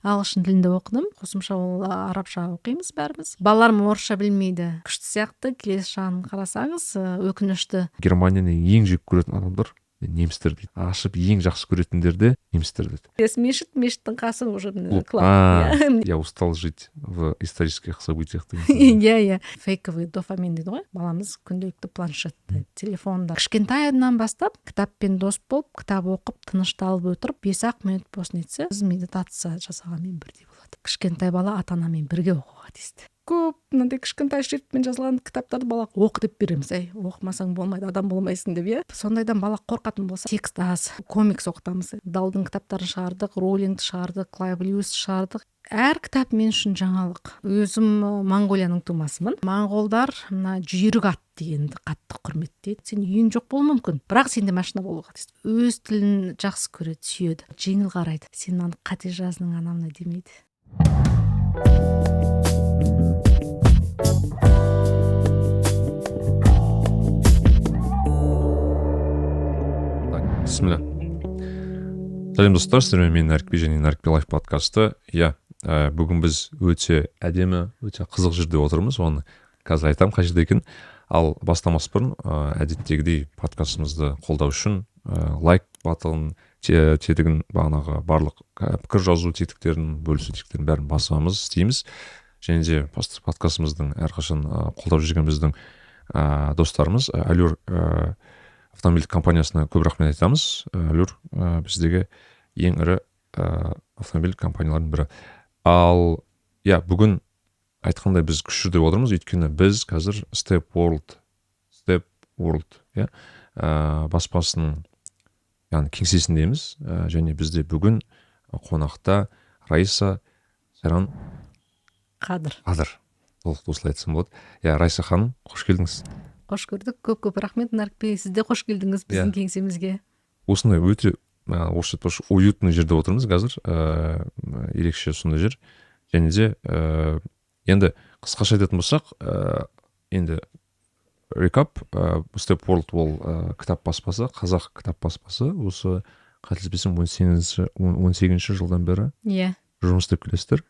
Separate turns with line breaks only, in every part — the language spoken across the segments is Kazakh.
ағылшын тілінде оқыдым, қосымша ол арабша оқимыз бәріміз. Балаларым орысша білмейді, күшті сияқты. Келесі жағын қарасаңыз, өкінішті.
Германияны ең жек көретін адамдар немістер дейді. Ашып ең жақсы көретіндер де немістер дейді.
Мешіттің қасы уже клуб.
Я устал жить в исторических событиях.
Иә, фейковый дофамин дейді ғой. Баламыз күнделікті планшетті, телефонда. Кішкентайынан бастап кітаппен дос болып, кітап оқып, тынышталып отырып, 5-ақ минут болсын етсе, біз медитация жасағанмен бірдей болады. Кішкентай бала ата-анамен бірге оқуға тиісті. Көп мынандай кішкентай шрифтпен жазылған кітаптарды бала оқы деп береміз. Оқымасаң болмайды, адам болмайсың деп, иә. Сондайдан бала қорқатын болса, текст аз, комикс оқытамыз. Даудың кітаптарын шығардық, Роулингті шығардық, Клайв Льюисті шығардық. Әр кітап мен үшін жаңалық. Өзім Моңғолияның тумасымын. Моңғолдар мына жүйрік ат дегенді қатты құрметтейді. Сен үйің жоқ болуы мүмкін, бірақ сенде машина болуға тиісті. Өз тілін жақсы көреді, сүйеді, жеңіл қарайды. Сен аны қате жаздың анамына демейді.
Бисмилля. Сәлем достар, сіздермен мен Нәрікби және Нәрікби Лайф подкасты. Бүгін біз өте әдемі, өте қызық жерде отырмыз. Оны қазір айтамын қай жерде екенін. Ал бастамас бұрын әдеттегідей подкастымызды қолдау үшін лайк батылын, тетігін, бағанағы барлық пікір жазу тетіктерін, бөлісу тетіктерін бәрін басамыз, істейміз. Және де подкастымыздың әрқашан қолдап жүрген біздің достарымыз Allure автомобильдік компаниясына көп рахмет айтамыз. Allure біздегі ең ірі автомобиль компаниялардың бірі. Ал бүгін айтқандай біз күшті деп отырмыз, өйткені біз қазір Step World баспасының яғни кеңсесіндеміз, және бізде бүгін қонақта Раиса Сайран
Қадыр.
Толық осылай айтсам болады. Раиса ханым, қош келдіңіз.
Қош көрдік, көп рахмет Нәрікби, сіз де қош келдіңіз біздің кеңсемізге.
Осындай өте уютный жерде отырмыз қазір, ерекше сондай жер. Және де енді қысқаша айтатын болсақ, енді рекап, Step World ол кітап баспасы, қазақ кітап баспасы, осы қателеспесем 18 жылдан бері жұмыс істеп келесіздер.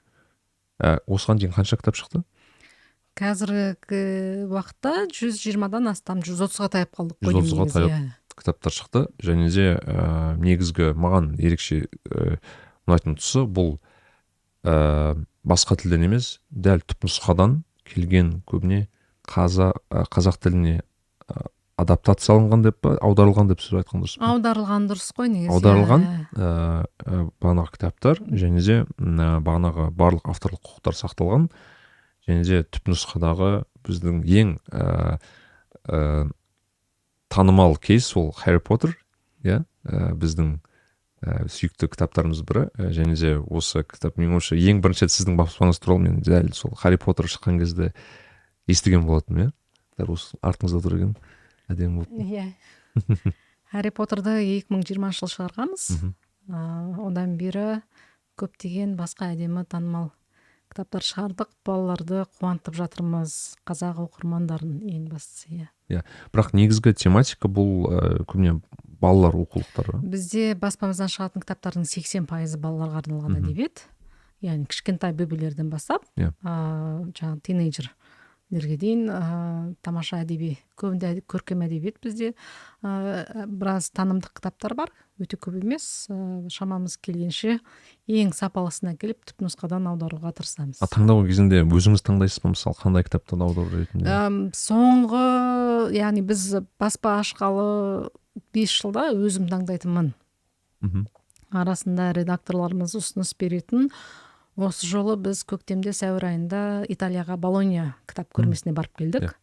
Осыған дейін қанша кітап шықты?
Қазіргі уақытта 120-дан астам, 130-ға таяп қалдық.
130-ға таяп кітаптар шықты. Және де негізгі маған ерекше ұнайтын тұсы бұл басқа тілден емес, дәл түпнұсқадан келген, көбіне қазақ тіліне адаптацияланған деп па, аударылған деп сөз айтқан дұрыс па?
Аударылған дұрыс қой негізі.
Аударылған бағанағы кітаптар, және де бағанағы барлық авторлық құқықтар сақталған, және де түпнұсқадағы біздің ең танымал кейс ол Harry Potter, біздің сүйікті кітаптарымыз бірі, және де осы кітап мен ойымша ең бірінші сіздің баспаңыз туралы мен дәл сол Harry Potter шыққан кезде естіген болатынмын, дәл осы артыңызда тұр екен, әдемі болды.
Harry Potter'ды 2020 жыл шығарғанбыз. Одан бері көптеген басқа әдемі танымал кітаптар шығардық, балаларды қуантып жатырмыз, қазақ оқырмандарын ең бастысы.
Бірақ негізгі тематика бұл көбіне балалар оқулықтары.
Бізде баспамыздан шығатын кітаптардың 80% балаларға арналған әдебиет, яғни кішкентай бөбелерден бастап, жаңағы тинейджерлерге дейін тамаша әдеби, көбінде көркем әдебиет бізде. Біраз танымдық кітаптар бар, өте көп емес, шамамыз келгенше ең сапалысына келіп түпнұсқадан аударуға тырысамыз.
Таңдау кезінде өзіңіз таңдайсыз ба, мысалы қандай кітаптан аудару ретінде?
Соңғы, яғни біз баспа ашқалы 5 жылда өзім таңдайтынмын. Арасында редакторларымыз ұсыныс беретін. Осы жолы біз көктемде сәуір айында Италияға Болонья кітап көрмесіне барып келдік.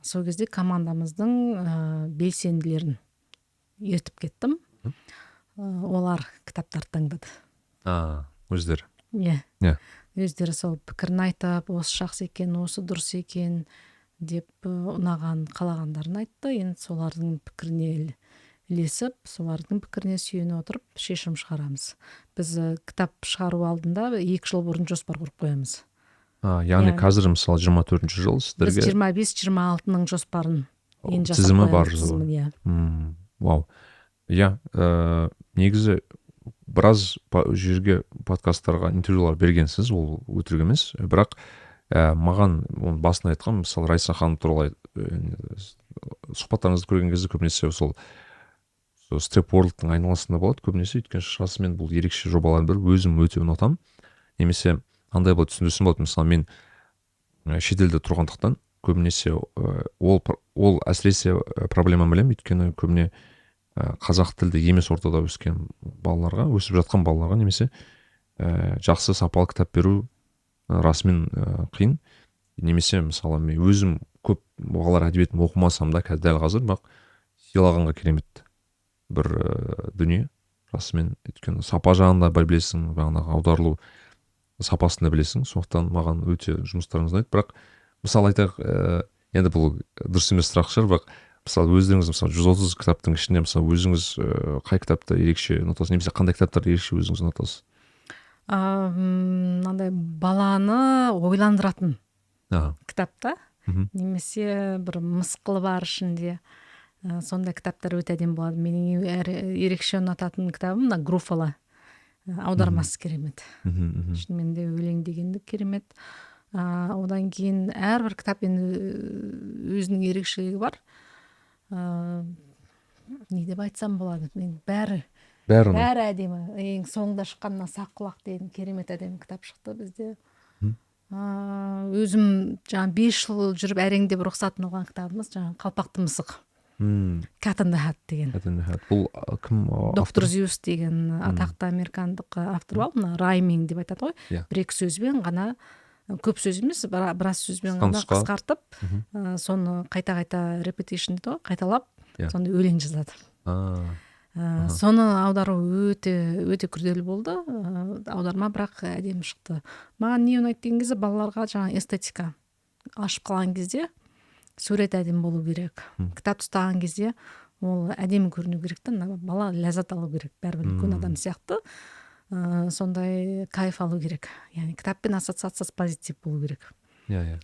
Сол кезде командамыздың белсенділерін ертіп кеттім. Олар кітаптар таңдады.
Өздері?
Өздері сол пікірін айтып, осы жақсы екен, осы дұрыс екен деп ұнаған, қалағандарын айтты. Енді солардың пікіріне ілесіп, солардың пікіріне сүйене отырып шешім шығарамыз. Біз кітап шығару алдында 2 жыл бұрын жоспар құрып қоямыз.
Яғни қазір мысалы 24-ші жыл сіздерге?
Біз 25-26-ның жоспарын
тізімі бар жылы. Вау. Негізі біраз жерге подкасттарға интервьюлар бергенсіз, ол өтірік емес, бірақ маған оны басында айтқан, мысалы Райса ханым туралы сұхбаттарыңызды көрген кезде көбінесе сол Step World'тың айналасында болады көбінесе, өйткені шынымен бұл ерекше жобалардың бірі, өзім өте ұнатамын. Немесе андай болады, түсіндірсем болады, мысалы мен шетелде тұрғандықтан көбінесе ол әсіресе проблема білемін, өйткені көбіне қазақ тілді емес ортада өскен балаларға, өсіп жатқан балаларға немесе жақсы сапалы кітап беру расымен қиын. Немесе мысалы мен өзім көп балалар әдебиетін оқымасам да дәл қазір, бірақ сыйлағанға керемет бір дүние расымен, өйткені сапа жағында білесің, бағанағы аударылу сапасын да білесің, сондықтан маған өте жұмыстарыңыз ұнайды. Бірақ мысалы айтайық, енді бұл дұрыс емес сұрақ шығар, бірақ мысалы өздеріңіз мысалы 130 кітаптың ішінде мысалы өзіңіз қай кітапты ерекше ұнатасыз, немесе қандай кітаптарды ерекше өзіңіз ұнатасыз?
Мынандай баланы ойландыратын кітапта, немесе бір мысқылы бар ішінде, сондай кітаптар өте әдемі болады. Менің ерекше ұнататын кітабым мына Груффало, аудармасы керемет. Шынымен де өлең дегенді керемет. Одан кейін әрбір кітап енді өзінің ерекшелігі бар. Не деп айтсам болады? Бәрі әдемі. Ең соңында шыққан Саққұлақ деген керемет әдемі кітап шықты бізде. Өзім жаңа 5 жыл жүріп әреңдеп рұқсатын алған кітабымыз жаңа Қалпақты мысық. Cat in the Hat деген.
Бұл кім?
Доктор Зюс деген атақты американдық автор бар. Мына райминг деп айтады ғой. Бір-екі сөзбен ғана, көп сөз емес, біраз сөзбен ғана қысқартып, соны қайта-қайта repetition дейді ғой, қайталап, сонда өлең жазады. Соны аудару өте күрделі болды. Аударма бірақ әдемі шықты. Маған не ұнайды деген кезде балаларға жаңа эстетика ашып қалған кезде сурет әдемі болу керек. Кітап ұстаған кезде ол әдемі көріну керек та, бала ләззат алу керек, бәрібір үлкен адам сияқты. Сондай кайф алу керек. Яғни кітаппен ассоциациясы позитив болу керек.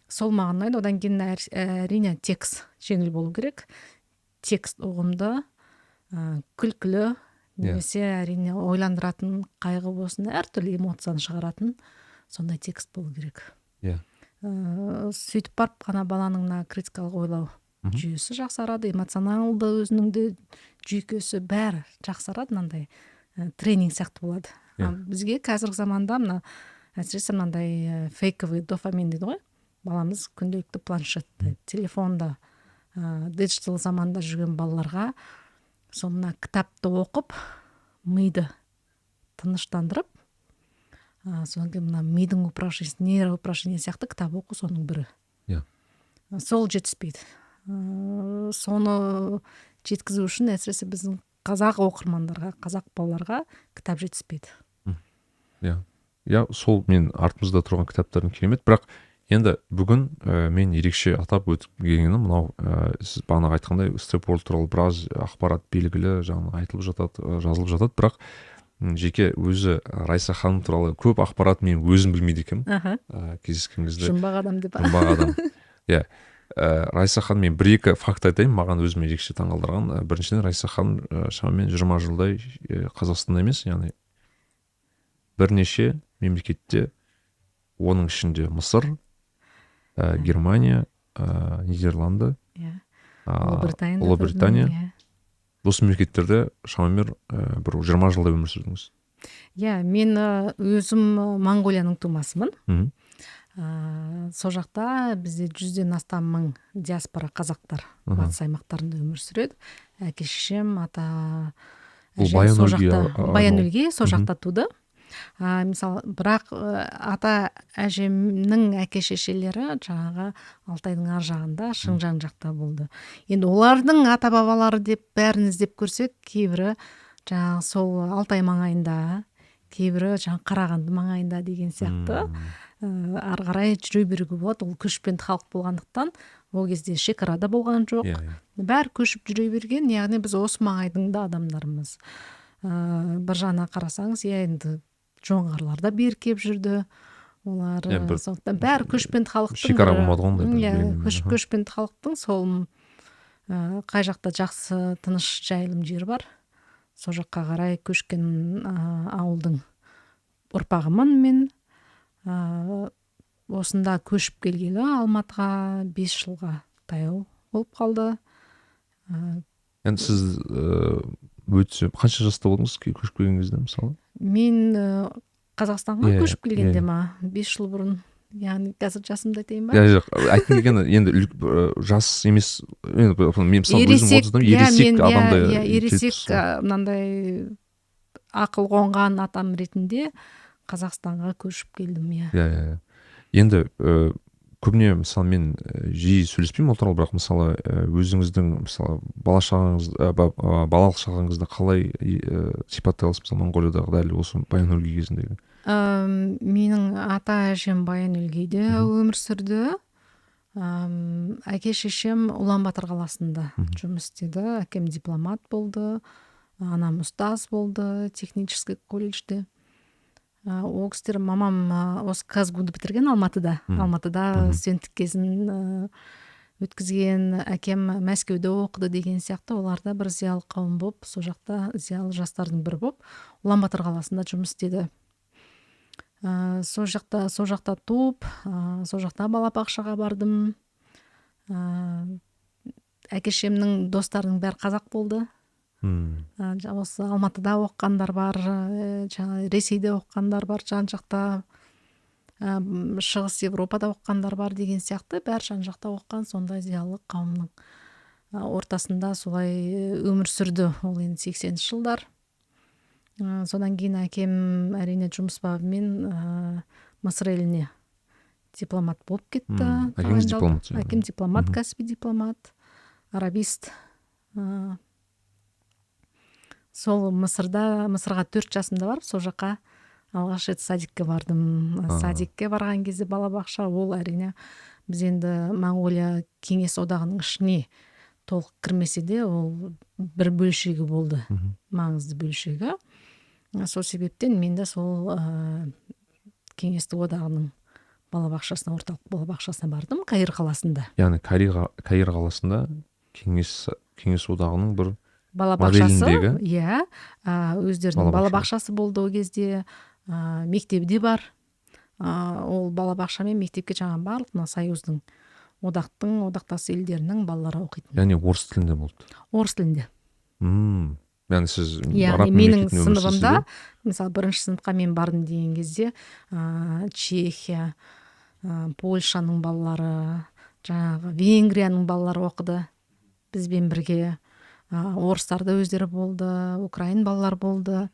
Сол маған ұнайды. Одан кейін әрине текст жеңіл болу керек. Текст ұғымды, күлкілі, немесе әрине ойландыратын, қайғы болсын, әртүрлі эмоцияны шығаратын сондай текст болу керек. Сөйтіп барып қана баланың критикалық ойлау жүйесі жақсарады, эмоционалды өзінің де жүйкесі бәрі жақсарады, мынандай тренинг сияқты болады. Бізге қазіргі заманда мына әсіресе мынандай фейковый дофамин дейді ғой, баламыз күнделікті планшетті, телефонда, диджитал заманда жүрген балаларға сонына кітапты оқып, миды тыныштандырып, содан кейін мына мидың упражнениесі, нейроупражнение сияқты кітап оқу соның бірі. Сол жетіспейді. Соны жеткізу үшін әсіресе біздің қазақ оқырмандарға, қазақ балаларға кітап жетіспейді.
Сол мен артымызда тұрған кітаптардың керемет, бірақ енді бүгін мен ерекше атап өткенім мынау сіз бағана айтқандай Step World туралы біраз ақпарат белгілі, жаңағы айтылып жатады, жазылып жатады, бірақ жеке өзі Райса ханым туралы көп ақпарат мен өзім білмейді екенмін. Кездескен кезде
жұмбақ адам деп.
Жұмбақ адам. Райса ханым, мен бір-екі факт айтайын, маған өзім ерекше таңғалдырған. Біріншіден, Райса ханым шамамен 20 жылдай Қазақстанда емес, яғни бірнеше мемлекетте, оның ішінде Мысыр, Германия, Нидерланды, Ұлыбритания. Осы мемлекеттерде шамамен бір 20 жылда өмір сүрдіңіз.
Мен өзім Монғолияның тумасымын. Сол жақта бізде 100-ден астам мың диаспора қазақтар батыс аймақтарында өмір сүреді. Әке-шешем, ата Баян-Өлгей сол жақта туды. Мысалы, бірақ ата әжемнің әке-шешелері жаңағы Алтайдың ар жағында, Шыңжаң жақта болды. Енді олардың ата-бабалары деп бәрін іздеп көрсек, кейбірі жаңағы сол Алтай маңайында, кейбірі жаңағы Қарағанды маңайында деген сияқты ары қарай жүре беруге болады. Ол көшпенді халық болғандықтан, ол кезде шекарада болған жоқ. Бәрі көшіп жүре берген, яғни біз осы маңайдың да адамдарымыз. Бір жағына қарасаңыз, енді жоңғарлар да бері келіп жүрді. Олар бәрі көшпенді халықтың,
шекара болмады ғой,
көшпенді халықтың сол қай жақта жақсы тыныш жайылым жер бар, сол жаққа қарай көшкен ауылдың ұрпағымын мен. Осында көшіп келгелі Алматыға 5 жылға таяу болып қалды.
Енді сіз өтсе қанша жаста болдыңыз көшіп келген кезде мысалы?
Мен Қазақстанға көшіп келгенде
иә.
5 жыл бұрын, яғни қазір жасымды айтайын ба?
Жоқ, айтқым келгені енді жас емес, мен мысалы өзім 30-дамын, ересек адамдай.
Ересек мынандай ақыл қонған атам ретінде Қазақстанға көшіп келдім, иә.
Иә. Енді көбіне мысалы мен жиі сөйлеспеймін ол туралы, бірақ мысалы өзіңіздің мысалы балалық шағыңызда қалай сипаттай аласыз, мысалы Моңғолиядағы дәл осы Баян-Өлгей кезіндегі?
Менің ата әжем Баян-Өлгейде өмір сүрді. Әке шешем Улан-Батор қаласында жұмыс істеді. Әкем дипломат болды, анам ұстаз болды технический колледжде. Ол кісілер, мамам осы Казгуды бітірген Алматыда студенттік кезін өткізген, әкем Мәскеуде оқыды деген сияқты. Оларда бір зиялы қауым болып, сол жақта зиялы жастардың бірі болып Улан-Батор қаласында жұмыс істеді. Сол жақта туып, сол жақта балабақшаға бардым. Әкешемнің достарының бәрі қазақ болды. Осы Алматыда оқығандар бар, Ресейде оқығандар бар, жан жақта Шығыс Европада оқығандар бар деген сияқты, бәрі жан жақта оқыған сондай зиялы қауымның ортасында солай өмір сүрді. Ол енді 80-ші жылдар. Содан кейін әкем әрине жұмыс бабымен Мысыр еліне дипломат болып кетті. Әкем дипломат, кәсіби дипломат, арабист. Сол Мысырға 4 жасымда барып, сол жаққа алғаш рет садикке бардым. Садикке барған кезде балабақша, ол әрине біз енді Моңғолия кеңес одағының ішіне толық кірмесе де, ол бір бөлшегі болды, маңызды бөлшегі. Сол себептен мен де сол кеңестік одағының балабақшасына, орталық балабақшасына бардым, Каир қаласында.
Яғни Каир қаласында кеңес одағының бір
балабақшасы, иә, өздерінің балабақшасы болды ол кезде, мектебі бар. Ол балабақша мен мектепке жаңа барлық союздың, одақтас елдерінің балалары оқитын.
Яғни орыс тілінде болды?
Орыс тілінде.
Яғни сіз
араб мемлекетінде өмір сүрсіз бе? Мысалы, 1-ші сыныпқа мен бардым деген кезде Чехия, Польшаның балалары, жаңағы Венгрияның балалары оқыды бізбен бірге. Орыстар да өздері болды, украин балалар болды.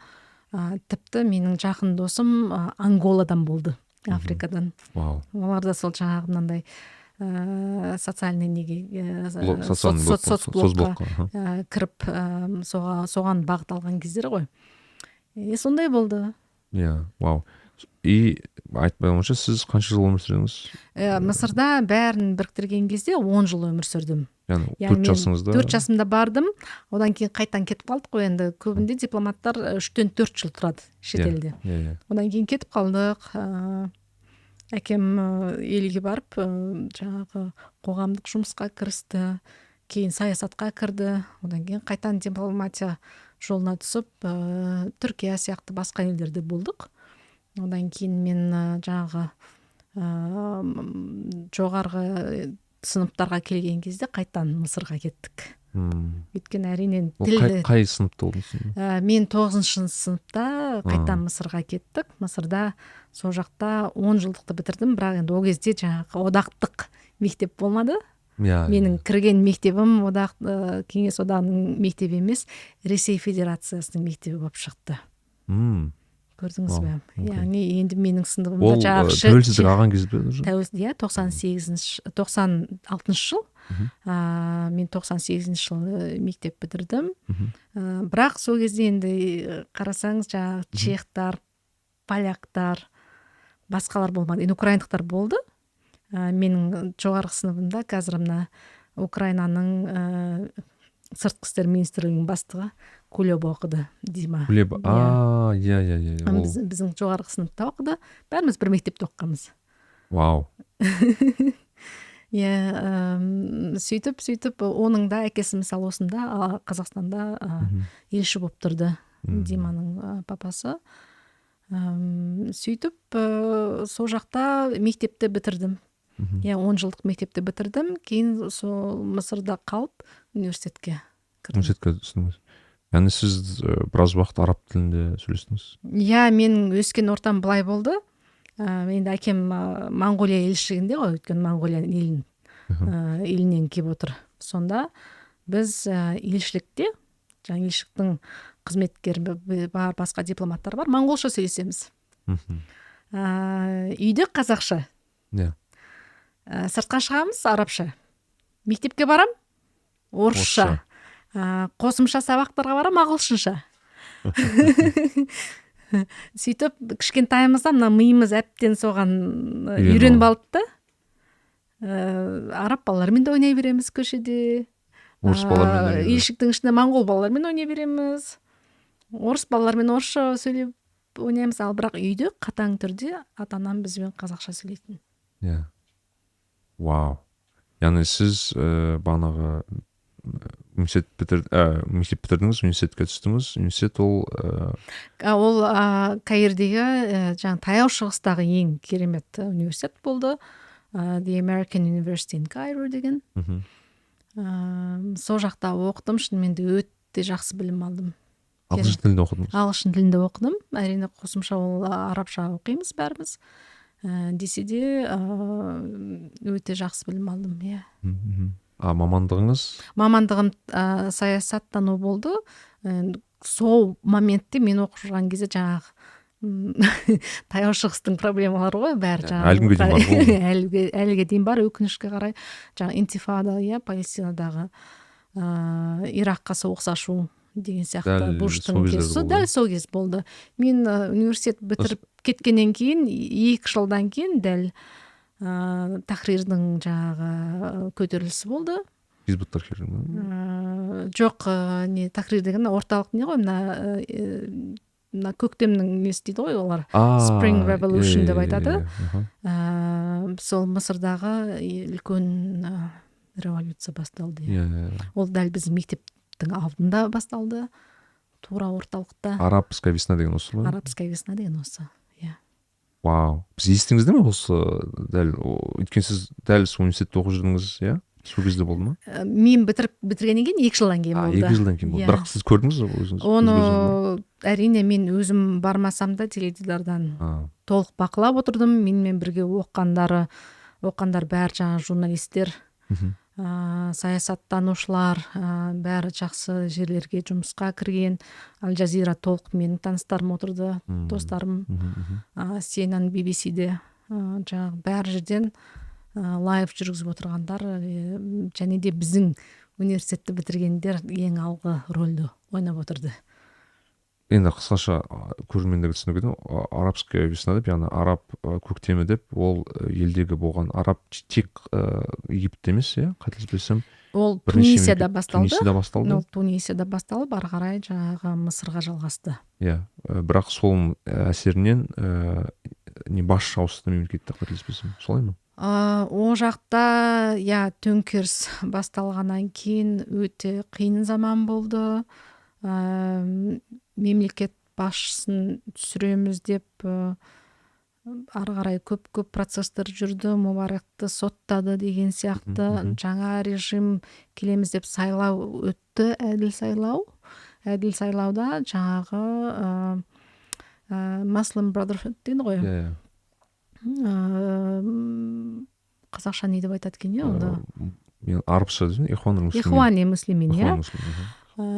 Тіпті менің жақын досым Анголадан болды, Африкадан. Олар да сол жаңағы мынандай социальный соцблокқа кіріп соған бағыт алған кездері ғой. Сондай болды.
Вау. И айтпай қойғанша, сіз қанша жыл өмір сүрдіңіз?
Мысырда бәрін біріктірген кезде 10 жыл өмір сүрдім.
Яғни 4 жасыңызда?
4 жасымда бардым, одан кейін қайтан кетіп қалдық қой, енді көбінде дипломаттар 3-тен 4 жыл тұрады шетелде. Одан кейін кетіп қалдық. Әкем елге барып, жаңағы қоғамдық жұмысқа кірісті, кейін саясатқа кірді, одан кейін қайтан дипломатия жолына түсіп, Түркия сияқты басқа елдерде болдық. Одан кейін мен жаңағы жоғарғы сыныптарға келген кезде қайтан Мысырға кеттік. Өйткені әрине тілді.
Қай сыныпта болдыңыз?
Мен 9-шы сыныпта қайтан Мысырға кеттік. Мысырда сол жақта 10 жылдықты бітірдім, бірақ енді ол кезде жаңағы одақтық мектеп болмады. Менің кірген мектебім кеңес одағының мектебі емес, Ресей Федерациясының мектебі болып шықты. Көрдіңіз бе? Яғни енді менің сыныбымда
жаңағы тәуелсіздік алған кезде?
96 жыл. Мен 98 жылы мектеп бітірдім. Бірақ сол кезде енді қарасаңыз, жаңағы чехтар, поляктар, басқалар болмады. Енді украиндықтар болды. Менің жоғарғы сыныбымда қазір мына Украинаның сыртқы істер министрлігінің бастығы Кулеба оқыды, Дима.
Кулеба, иә.
Біздің жоғарғы сыныпта оқыды. Бәріміз бір мектепте оқығанбыз.
Вау.
сөйтіп оның да әкесі мысалы осында Қазақстанда елші болып тұрды, Диманың папасы. Сөйтіп сол жақта мектепті бітірдім. 10 жылдық мектепті бітірдім, кейін сол Мысырда қалып университетке кірдім.
Университетке түстіңіз. Яғни сіз біраз уақыт араб тілінде сөйлестіңіз?
Мен өскен ортам былай болды. Енді әкем Моңғолия елшілігінде ғой, өйткені Моңғолия елінен келіп отыр. Сонда біз елшілікте, жаңа елшіліктің қызметкері бар, басқа дипломаттар бар, моңғолша сөйлесеміз. Үйде қазақша. Сыртқа шығамыз арабша. Мектепке барам орысша. Қосымша сабақтарға барам ағылшынша. Сөйтіп кішкентайымызда мына миымыз әптен соған үйреніп алды да. Араб балалармен де ойнай береміз көшеде.
Орыс балалармен
елшіліктің ішінде моңғол балалармен ойнай береміз. Орыс балалармен орысша сөйлеп ойнаймыз, ал бірақ үйде қатаң түрде ата-анам бізбен қазақша сөйлейтін.
Вау. Яғни сіз бағанағы мектеп бітірдіңіз, университетке түстіңіз. Университет ол
Каирдегі жаңа таяу шығыстағы ең керемет университет болды. The American University in Cairo деген. Сол жақта оқыдым, шынымен де өте жақсы білім алдым.
Ағылшын тілінде оқыдыңыз?
Ағылшын тілінде оқыдым. Әрине қосымша ол арабша оқимыз бәріміз. Десе де өте жақсы білім алдым.
Мамандығыңыз?
Мамандығым саясаттану болды. Сол моментте мен оқып жүрген кезде жаңағы таяу шығыстың проблемалары ғой, бәрі жаңағы әліге дейін бар, өкінішке қарай. Жаңағы интифада, Палестинадағы Иракқа соғыс ашу деген сияқты Буштың кезі, дәл сол кез болды. Мен университет бітіріп кеткеннен кейін 2 жылдан кейін дәл Тахрирдің жаңағы көтерілісі болды.
Хизбут Тахрир ма?
Жоқ, Тахрир деген орталық не ғой, мына көктемнің несі дейді ғой олар. Spring Revolution деп айтады. Сол Мысырдағы үлкен революция басталды. Ол дәл біздің мектептің алдында басталды, тура орталықта.
Арабская весна деген осы ма?
Арабская весна деген осы.
Вау. Біз естіңізді ме осы дәл, өйткені сіз дәл сол университетте оқып жүрдіңіз, сол кезде болды ма?
Мен бітіргеннен кейін 2 жылдан кейін болды.
2 жылдан кейін болды. Бірақ сіз көрдіңіз өзіңіз?
Оны әрине мен өзім бармасам да теледидардан толық бақылап отырдым. Менімен бірге оққандар бәрі жаңа журналистер, саясаттанушылар, бәрі жақсы жерлерге жұмысқа кірген. Аль-Жазира толық менің таныстарым отырды, достарым. CNN, BBC-де жаңағы бәрі жерден лайв жүргізіп отырғандар, және де біздің университетті бітіргендер ең алғы рөлді ойнап отырды.
Енді қысқаша көрермендерге түсіндіру керек, арабская весна деп, яғни араб көктемі деп, ол елдегі болған араб тек Египетте емес, қателеспесем.
Ол Тунисияда басталды.
Тунисияда
басталып, ары қарай жаңағы Мысырға жалғасты.
Бірақ сол әсерінен басшы ауысты мемлекетте, қателеспесем. Солай ма?
О жақта төңкеріс басталғаннан кейін өте қиын заман болды. Мемлекет басшысын түсіреміз деп ары қарай көп процестер жүрді. Мубаракты соттады деген сияқты. Жаңа режим келеміз деп сайлау өтті, әділ сайлау. Әділ сайлауда жаңағы Muslim Brotherhood дейді ғой. Қазақша не деп айтады екен, онда?
Мен арабша деймін,
Ихуани муслимин,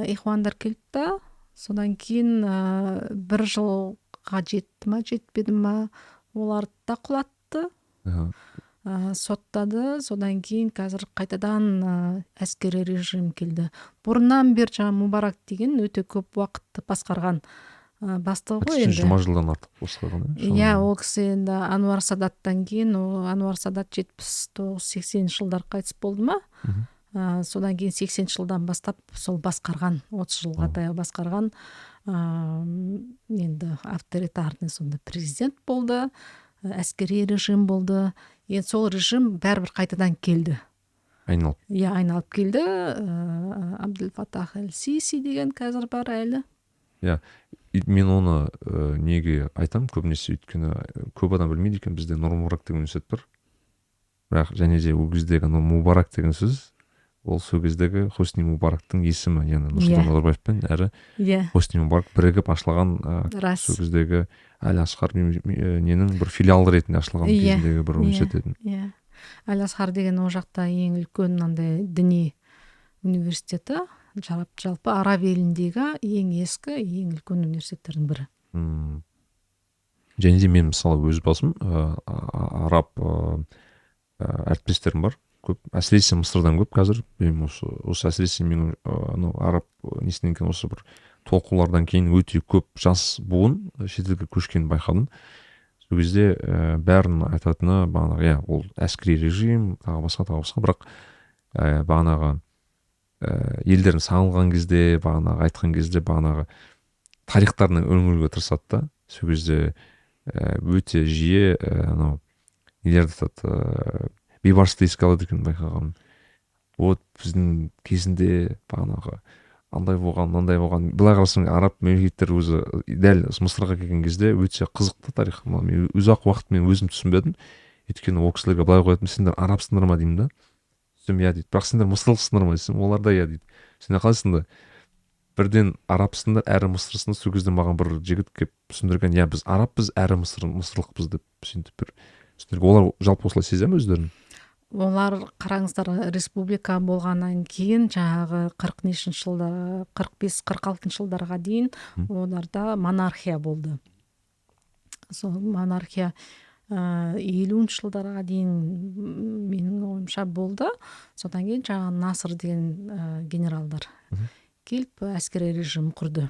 Ихуандар келді. Содан кейін 1 жылға жетті ма, жетпеді ма, оларды да құлатты, соттады. Содан кейін қазір қайтадан әскери режим келді. Бұрыннан бері жаңа Мубарак деген өте көп уақытты басқарған бастығы ғой енді.
20 жылдан артық басқарған.
Ол кісі енді Ануар Садаттан кейін, Ануар Садат 79-80 жылдар қайтыс болды ма? Содан кейін 80 жылдан бастап сол басқарған, 30 жылға таяу басқарған, енді авторитарный сонда президент болды. әскери режим болды. Енді сол режим бәрібір қайтадан келді. Айналып келді. Абдел Фатах эль-Сиси деген қазір бар әлі.
Мен оны неге айтам көбінесе, өйткені көп адам білмейді екен, бізде Нұр Мубарак деген университет бар. Бірақ және де ол кездегі Мубарак деген сөз, ол сол кездегі Хосни Мубарактың есімі, яғни Нұрсұлтан Назарбаевпен әрі Хосни Мубарак бірігіп ашылған сол кездегі Әл-Асқар ненің бір филиалы ретінде ашылған кезіндегі бір университет еді.
Әл-Асқар деген ол жақта ең үлкен мынандай діни университеті, жалпы араб еліндегі ең ескі, ең үлкен университеттердің бірі.
Және де мен мысалы өз басым араб әріптестерім бар көп, әсіресе Мысырдан көп қазір. Осы әсіресе мен араб несінен кейін осы бір толқулардан кейін өте көп жас буын шетелге көшкенін байқадым. Сол кезде бәрін айтатыны бағанағы ол әскери режим, тағы басқа, бірақ бағанағы елдерін сағынған кезде, бағанағы айтқан кезде бағанағы тарихтарына үңілуге тырысады да. Сол кезде өте жиі нелерді айтады, бейбарысты еске алады екен байқағаным. Вот біздің кезінде бағанағы андай болған, мынандай болған. Былай қарасаң араб мемлекеттер өзі дәл Мысырға келген кезде өте қызықты тарих. Мен ұзақ уақыт мен өзім түсінбедім. Өйткені ол кісілерге былай қоятын, сендер арабсыңдар ма деймін да. Сөйтсем иә дейді. Бірақ сендер мысырлықсыңдар ма десем, олар да иә дейді. Сендер қалайсыңдар? Бірден арабсыңдар, әрі мысырсыңдар. Сол кезде маған бір жігіт келіп түсіндірген, иә біз арабпыз, әрі мысырлықпыз деп. Сөйтіп бір түсіндірген. Олар жалпы осылай сезе ме өздерін?
Олар қараңыздар, республика болғаннан кейін жаңағы 45 жылдарға дейін оларда монархия болды. Сол монархия 50 жылдарға дейін менің ойымша болды. Содан кейін жаңағы Насыр деген генералдар келіп әскери режим құрды.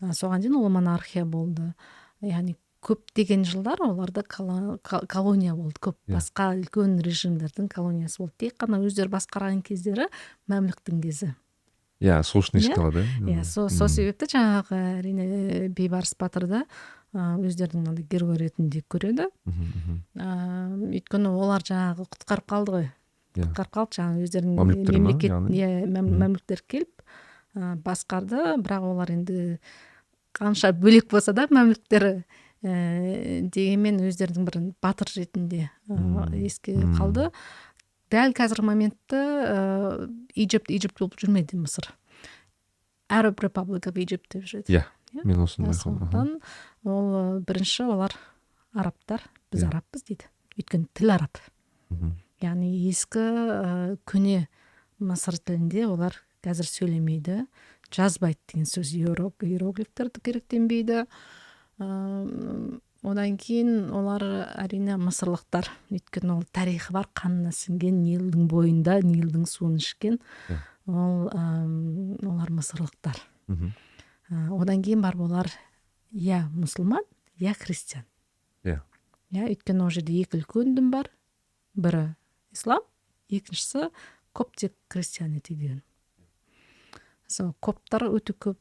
Соған дейін ол монархия болды. Яғни көптеген жылдар оларда колония болды. Көп басқа үлкен режимдердің колониясы болды. Тек қана өздері басқарған кездері мәмлүктің кезі.
Сол үшін еске алады.
Сол себепті жаңағы әрине Бейбарыс батырды өздерінің герой ретінде көреді. Өйткені олар жаңағы құтқарып қалды ғой. Құтқарып қалды жаңағы өздерінің мәмлүктер келіп басқарды, бірақ олар енді қанша бөлек болса да мәмлүктері дегенмен өздерінің бір батыр ретінде еске қалды. Дәл қазіргі моментті Egypt болып жүрмейді Мысыр. Arab Republic of Egypt деп жүреді.
Мен осыны байқадым.
Ол бірінші олар арабтар, біз арабпыз дейді. Өйткені тіл араб. Яғни ескі көне Мысыр тілінде олар қазір сөйлемейді, жазбайды деген сөз, иероглифтерді керектенбейді. Одан кейін олар әрине мысырлықтар, өйткені ол тарихы бар, қанына сіңген, Нилдің бойында, Нилдің суын ішкен, олар мысырлықтар. Одан кейін бар олар я мұсылман, я христиан. Өйткені ол жерде екі үлкен дін бар, бірі ислам, екіншісі коптик христианити деген. Коптар өте көп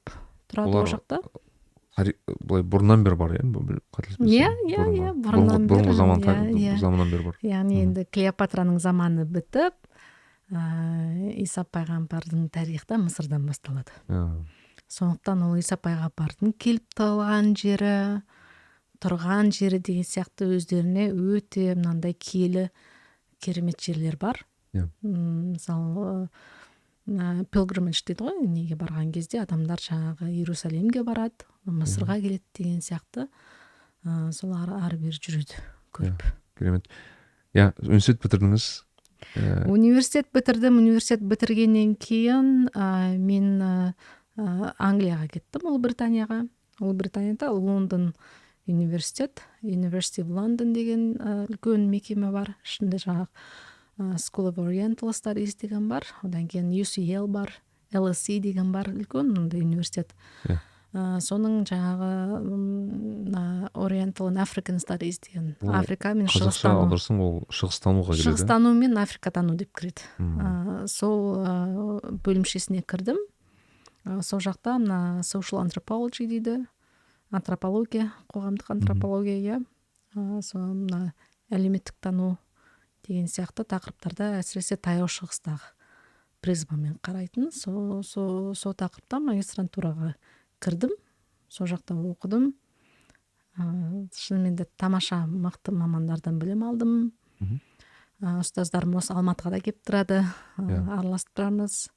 тұрады ол жақта.
Былай бұрыннан бері бар, бұрынғы заманнан бері бар.
Яғни енді Клеопатраның заманы бітіп, Иса пайғамбардың тарихта Мысырдан басталады. Сондықтан ол Иса пайғамбардың келіп тығылған жері, тұрған жері деген сияқты өздеріне өте мынандай киелі керемет жерлер бар. Мысалы pilgrimage дейді ғой, неге барған кезде адамдар жаңағы Иерусалимге барады, Мысырға келеді деген сияқты. Солар ары бері жүреді көріп.
Керемет. Университет бітірдіңіз?
Университет бітірдім. Университет бітіргеннен кейін мен Англияға кеттім, Ұлыбританияға. Ұлыбританияда Лондон университет, University of London деген үлкен мекеме бар. Ішінде жаңағы School of Oriental Studies деген бар. Одан кейін UCL бар, LSE деген бар, үлкен университет. Соның жаңағы Oriental and African Studies деген. Африка мен шығыстану.
Қазақша аударсаң ол шығыстануға келеді.
Шығыстану мен Африкатану деп кіреді. Сол бөлімшесіне кірдім. Сол жақта social anthropology дейді. Антропология, қоғамдық антропология, сол мына әлеуметтік тану деген сияқты тақырыптарда әсіресе таяу шығыстағы призмамен қарайтын. Сол тақырыпта магистрантураға кірдім, сол жақта оқыдым. Шынымен де тамаша мықты мамандардан білім алдым. Ұстаздарым осы Алматыға да келіп тұрады, араласып тұрамыз.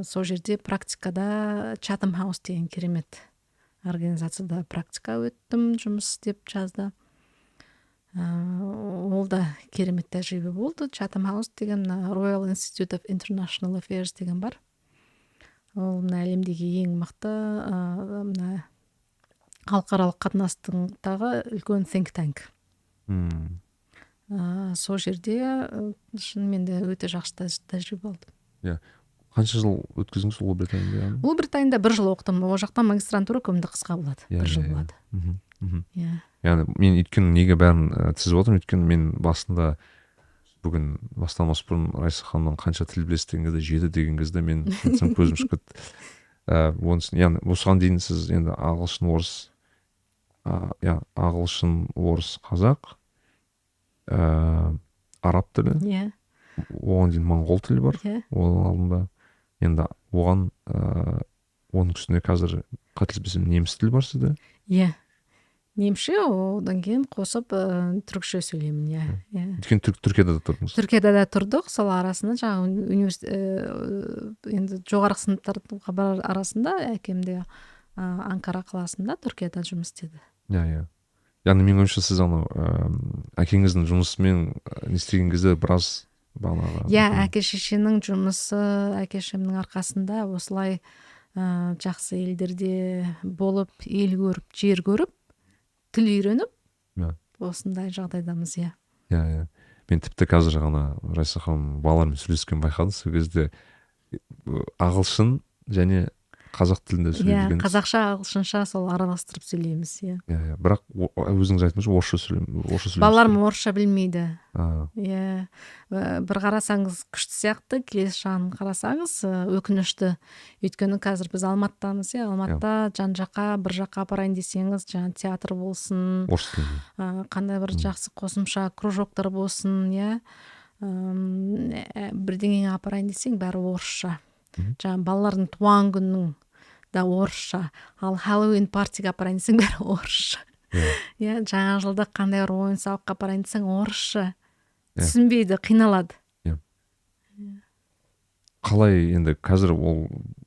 Сол жерде практикада Chatham House деген керемет организацияда практика өттім, жұмыс істеп жазда. Ол да керемет тәжірибе болды. Chatham House деген Royal Institute of International Affairs деген бар. Ол әлемдегі ең мықты халықаралық қатынастағы үлкен think tank. Сол жерде шынымен де өте жақсы тәжірибе болды.
Қанша жыл өткіздіңіз Ұлыбританияда?
Ұлыбританияда 1 жыл оқыдым. Ол жақта магистрантура көбінде қысқа болады. 1 жыл болады.
Яғни мен өйткені неге бәрін тізіп отырмын, өйткені мен басында бүгін бастамас бұрын Райса ханымнан қанша тіл білесіз деген кезде 7 деген кезде мен көзім шығып кетті. Яғни осыған дейін сіз енді ағылшын, орыс, қазақ, араб тілі, оған дейін моңғол тілі бар, оның алдында. Енді оған оның үстіне қазір қателеспесем неміс тілі бар сізде?
Немше, одан кейін қосып түркше сөйлеймін.
Өйткені Түркияда да тұрдыңыз?
Түркияда да тұрдық, сол арасында жаңағы енді жоғарғы сыныптарға барар арасында әкемде Анкара қаласында Түркияда жұмыс істеді.
Яғни мен ойымша сіз әкеңіздің жұмысымен не істеген кезде біраз бағанағы.
Әке-шешенің жұмысы, әке-шешемнің арқасында осылай жақсы елдерде болып, ел көріп, жер көріп, тіл үйреніп, осындай жағдайдамыз.
Мен тіпті қазір ғана Райса ханым балалармен сөйлескен байқадым. Сол кезде ағылшын және қазақ тілінде сөйлеген.
Қазақша, ағылшынша сол араластырып сөйлейміз.
Бірақ өзіңіз айтыңыз, орысша сөйлейміз.
Балаларым орысша білмейді. Бір қарасаңыз күшті сияқты, келесі жағын қарасаңыз өкінішті. Өйткені қазір біз Алматыдамыз. Алматыда жан-жаққа, бір жаққа апарайын десеңіз, жаңа театр болсын, қандай бір жақсы қосымша кружоктар болсын, бірдеңеге апарайын десең, бәрі орысша. Жаңа балалардың туған күннің да орысша, ал Halloween партиға апарайын десең, бәрі орысша. Жаңа жылда қандай бір ойын сауыққа апарайын десең, орысша. Түсінбейді, қиналады.
Қалай енді қазір ол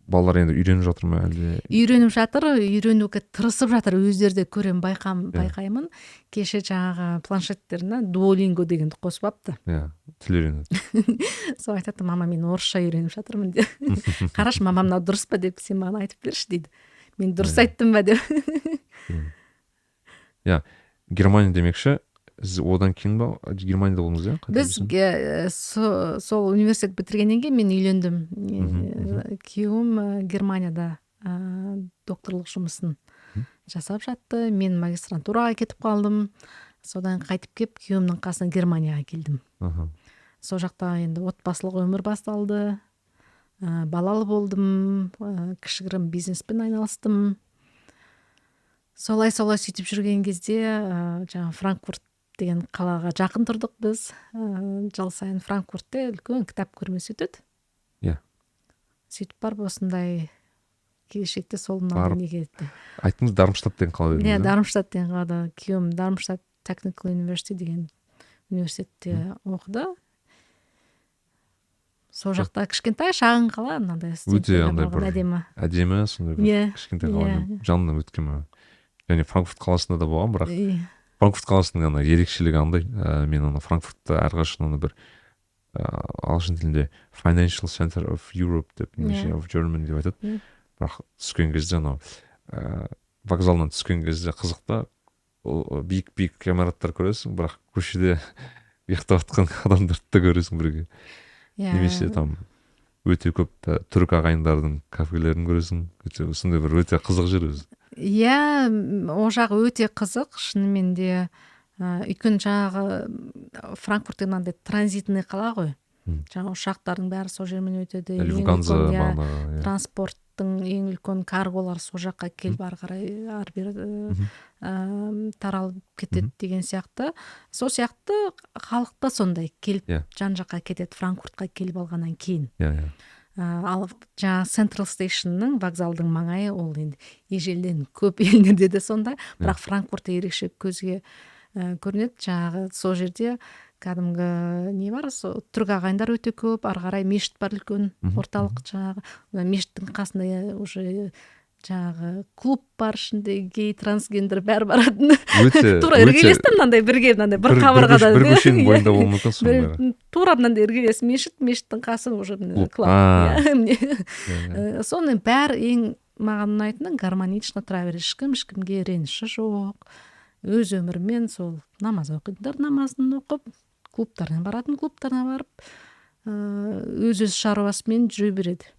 балалар енді үйреніп жатыр ма әлде?
Үйреніп жатыр, үйренуге тырысып жатыр. Өздері де көрем, байқаймын. Кеше жаңағы планшеттеріне Duolingo дегенді қосып апты.
Тіл үйренеді.
Сол айтады, мама, мен орысша үйреніп жатырмын деп. Қарашы, мама, мынау дұрыс па деп, сен маған айтып берші дейді. Мен дұрыс айттым ба деп.
Германия демекші, сіз одан кейін ба Германияда болдыңыз,
Біз сол университет бітіргеннен кейін мен үйлендім. Күйеуім Германияда докторлық жұмысын жасап жатты. Мен магистрантураға кетіп қалдым. Содан қайтып кеп, күйеуімнің қасына Германияға келдім. Сол жақта енді отбасылық өмір басталды. Балалы болдым, кішігірім бизнеспен айналыстым. Солай сөйтіп жүрген кезде жаңа Франкфурт деген қалаға жақын тұрдық біз. Жыл сайын Франкфуртте үлкен кітап көрмесі өтеді. Сөйтіп барып осындай келешекте солын алды неге етті.
Айттыңыз, Дармштадт деген қала дедіңіз?
Дармштадт деген қалада. Күйеуім Дармштадт Technical University деген университетте оқыды. Сол жақта кішкентай шағын қала, мынандай
өте андай бір әдемі, сондай бір кішкентай қала. Жанымнан өткен ма? Және Франкфурт қаласында да болған, бірақ Франкфурт қаласының ерекшелігі андай. Мен Франкфуртта әрқашан бір ағылшын тілінде Financial Center of Europe деп, немесе of Germany деп айтады. Бірақ түскен кезде вокзалынан түскен кезде қызықта биік ғимараттар көресің, бірақ көшеде ұйықтап жатқан адамдарды да көресің бірге. Немесе там өте көп түрік ағайындардың кафелерін көресің. Сондай бір өте қызық жер өзі.
Ол жағы өте қызық, шынымен де. Өйткені жаңағы Франкфурт мынандай транзитный қала ғой. Жаңа ұшақтардың бәрі сол жермен өтеді.
Люфтганза
транспорт халықтың ең үлкен карголар сол жаққа келіп ары қарай ары бері таралып кетеді деген сияқты. Сол сияқты халық та сондай келіп жан жаққа кетеді, Франкфуртқа келіп алғаннан кейін. Ал жаңағы Central Stationның вокзалдың маңайы ол енді ежелден көп елдерде де сондай, бірақ Франкфуртта ерекше көзге көрінеді. Жаңағы сол жерде кәдімгі не бар, түрік ағайындар өте көп, ары қарай мешіт бар, үлкен орталық, жаңағы мешіттің қасында уже жаңағы клуб бар, ішінде гей, трансгендер бәрі баратын. Тура іргелесті мынандай бірге, мынандай бір қабырғада,
бір көшенің бойында болуы мүмкін сонда.
Тура мынандай іргелес мешіттің қасы уже клуб. Соның бәрі ең маған ұнайтыны гармонично тұра береді, ешкімге реніші жоқ, өз өмірімен сол намаз оқитындар намазын оқып, клубтарына барып, өз шаруасымен жүре береді.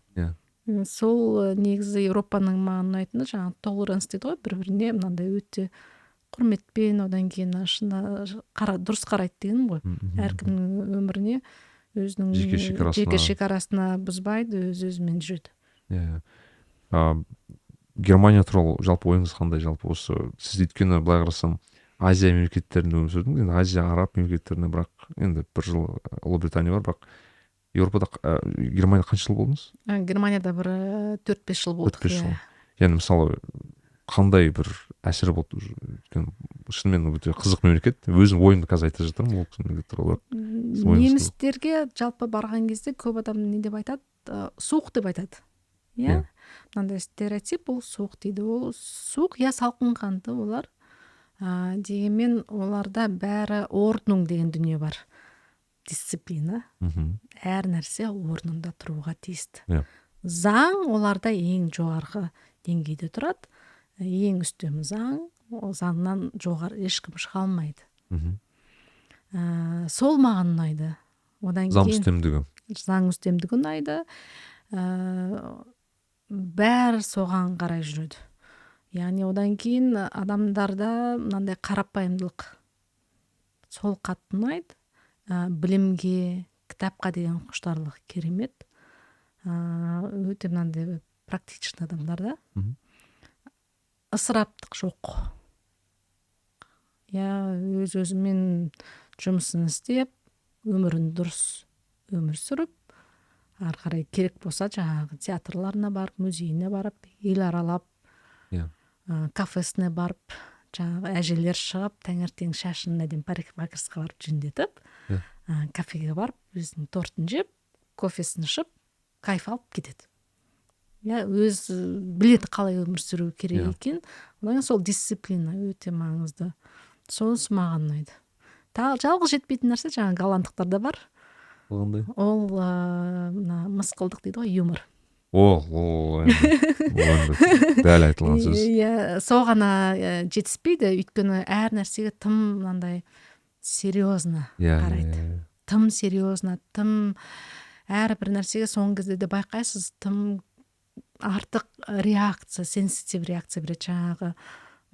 Сол негізі Европаның маған ұнайтыны жаңағы толеранс дейді ғой, бір-біріне мынандай өте құрметпен, одан кейін дұрыс қарайды деген ғой. Әркімнің өміріне өзінің жеке шекарасына бұзбайды, өз-өзімен жүреді.
Германия туралы жалпы ойыңыз қандай? Жалпы осы сіз өйткені былай қарасам Азия мемлекеттерінде өмір сүрдіңіз, енді Азия, араб мемлекеттерінде, бірақ енді бір жыл Ұлыбритания бар, бірақ Еуропада Германияда қанша жыл болдыңыз?
Германияда бір 4-5 жыл болдық.
4-5 жыл. Яғни мысалы қандай бір әсері болды? Шынымен өте қызық мемлекет. Өзім ойымды қазір айтып жатырмын ол мемлекет туралы.
Немістерге жалпы барған кезде көп адам не деп айтады? Суық деп айтады. Иә? Мынандай стереотип, ол суық дейді. Ол суық, я салқын қанды олар. Дегенмен оларда бәрі орнung деген дүние бар. Дисциплина. Әр нәрсе орнында тұруға тиісті. Заң оларда ең жоғарғы деңгейде тұрады. Ең үстем заң, ол заңнан жоғары ешкім шыға алмайды. Сол маған ұнайды.
Заң үстемдігі.
Заң үстемдігі ұнайды. Бәрі соған қарай жүреді. Яғни одан кейін адамдарда мынандай қарапайымдылық сол қатты ұнайды. Білімге, кітапқа деген құштарлық керемет. Өте мынандай практичный адамдарда. Ысыраптық жоқ. Өз-өзімен жұмысын істеп, өмірін дұрыс өмір сүріп, ары қарай керек болса жаңағы театрларына барып, музейіне барып, ел аралап, кафесіне барып, жаңағы әжелер шығып, таңертең шашын әдемі парикмахерская барып жөндетіп, кафеге барып, өзінің тортын жеп, кофесін ішіп, кайф алып кетеді. Өз біледі қалай өмір сүру керек екен. Одан сол дисциплина өте маңызды. Сонысы маған ұнайды. Жалғыз жетпейтін нәрсе жаңағы голландықтарда бар. Ол мысқылдық дейді ғой, юмор.
Дәл айтылған сөз.
Соғана жетіспейді, өйткені әр нәрсеге тым мынандай серьезно қарайды. Тым серьезно, тым әрбір нәрсеге соңғы кезде де байқайсыз, тым артық реакция, сенситив реакция береді. Жаңағы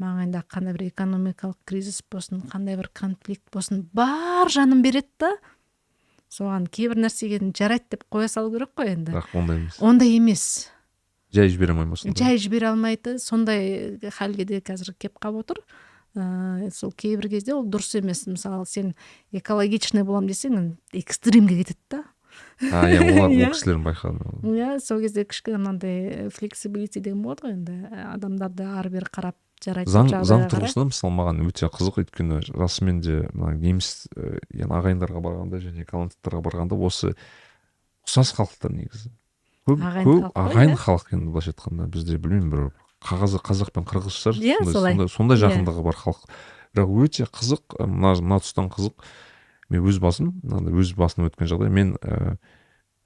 маңайында қандай бір экономикалық кризис болсын, қандай бір конфликт болсын, бар жанын береді да, соған кейбір нәрсеге жарайды деп қоя салу керек қой енді. Ондай емес.
Жай жібере алмайды.
Жай жібере алмайды. Сондай халге де қазір кеп қалып отыр. Сол кейбір кезде ол дұрыс емес. Мысалы, сен экологичный болам десең, экстримге кетеді да.
Олар ол кісілерін байқадым.
Сол кезде кішкене мынандай flexibility деген болады ғой енді. Адамдарды ары бері қарап жарайды.
Заң тұрғысынан мысалы маған өте қызық, өйткені расымен де неміс ағайындарға барғанда және голландтарға барғанда осы ұқсас халықтар негізі. Көп ағайын халық енді былайша айтқанда, бізде білмеймін бір қазақ пен қырғыз шығар, сондай жақындығы бар халық. Бірақ өте қызық, мына тұстан қызық. Мен өз басым өткен жағдай, мен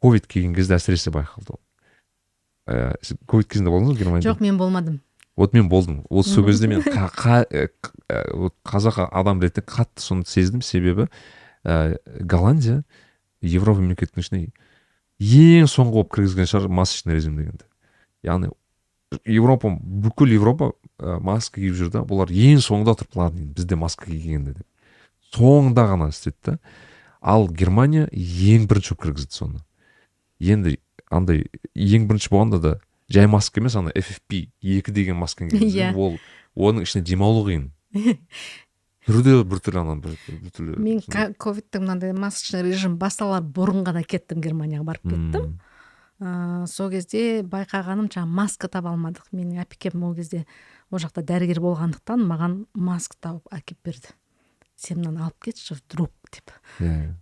ковид келген кезде әсіресе байқалды. Ковид кезінде болдыңыз ба Германияда?
Жоқ, мен болмадым.
Вот мен болдым. Сол кезде мен қазақ адам ретінде қатты соны сездім, себебі Голландия Европа мемлекетінің ішіне ең соңғы болып кіргізген шығар масочный режим дегенді. Яғни бүкіл Европа маска киіп жүрді, бұлар ең соңында тұрып, ладно, бізде маска кигенде деп. Соңында ғана істетті. Ал Германия ең бірінші кіргізді соны. Енді андай ең бірінші болғанда да жай маска емес, ана FFP2 деген маска
Иә.
ол оның ішіне демалу қиын. Біртүрлі анан біртүрлі.
Мен ковидтің мынандай масочный режим басталар бұрын ғана кеттім, Германияға барып кеттім. Сол кезде байқағаным, жаңа маска таба алмадық. Менің әпкем ол кезде ол жақта дәрігер болғандықтан маған маска тауып әкеп берді. Сен мынаны алып кетші, вдруг деп.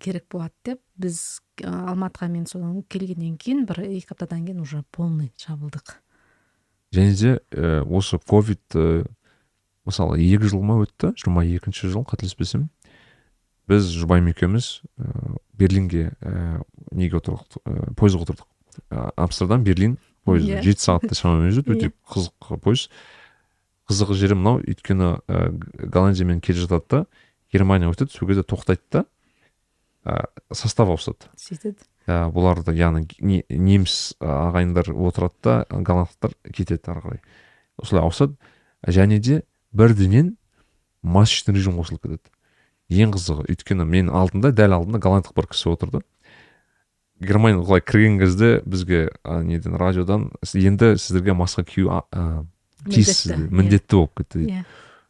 Керек болады деп. Біз Алматыға мен содан келгеннен кейін, 1-2 аптадан кейін уже полный жабылдық.
Және де осы ковид мысалы 2 жыл ма өтті, 22-ші жыл қателеспесем, біз жұбайым екеуміз Берлинге неге отырдық, пойызға отырдық. Амстердам, Берлин пойызы 7 сағатта шамамен жүрді, өте қызық пойыз. Қызық жері мынау, өйткені Голландиямен келе жатады да, Германия өтеді, сол кезде тоқтайды да, состав ауысады.
Сөйтеді.
Бұларды, яғни неміс ағайындар отырады да, голландықтар кетеді ары қарай. Осылай ауысады. Және де бірденен масочный режим қосылып кетеді. Ең қызығы, өйткені мен дәл алдында голландық бір кісі отырды. Германия құлай кірген кезде бізге неден, радиодан енді сіздерге маска кию тиіссіз, міндетті болып кетті.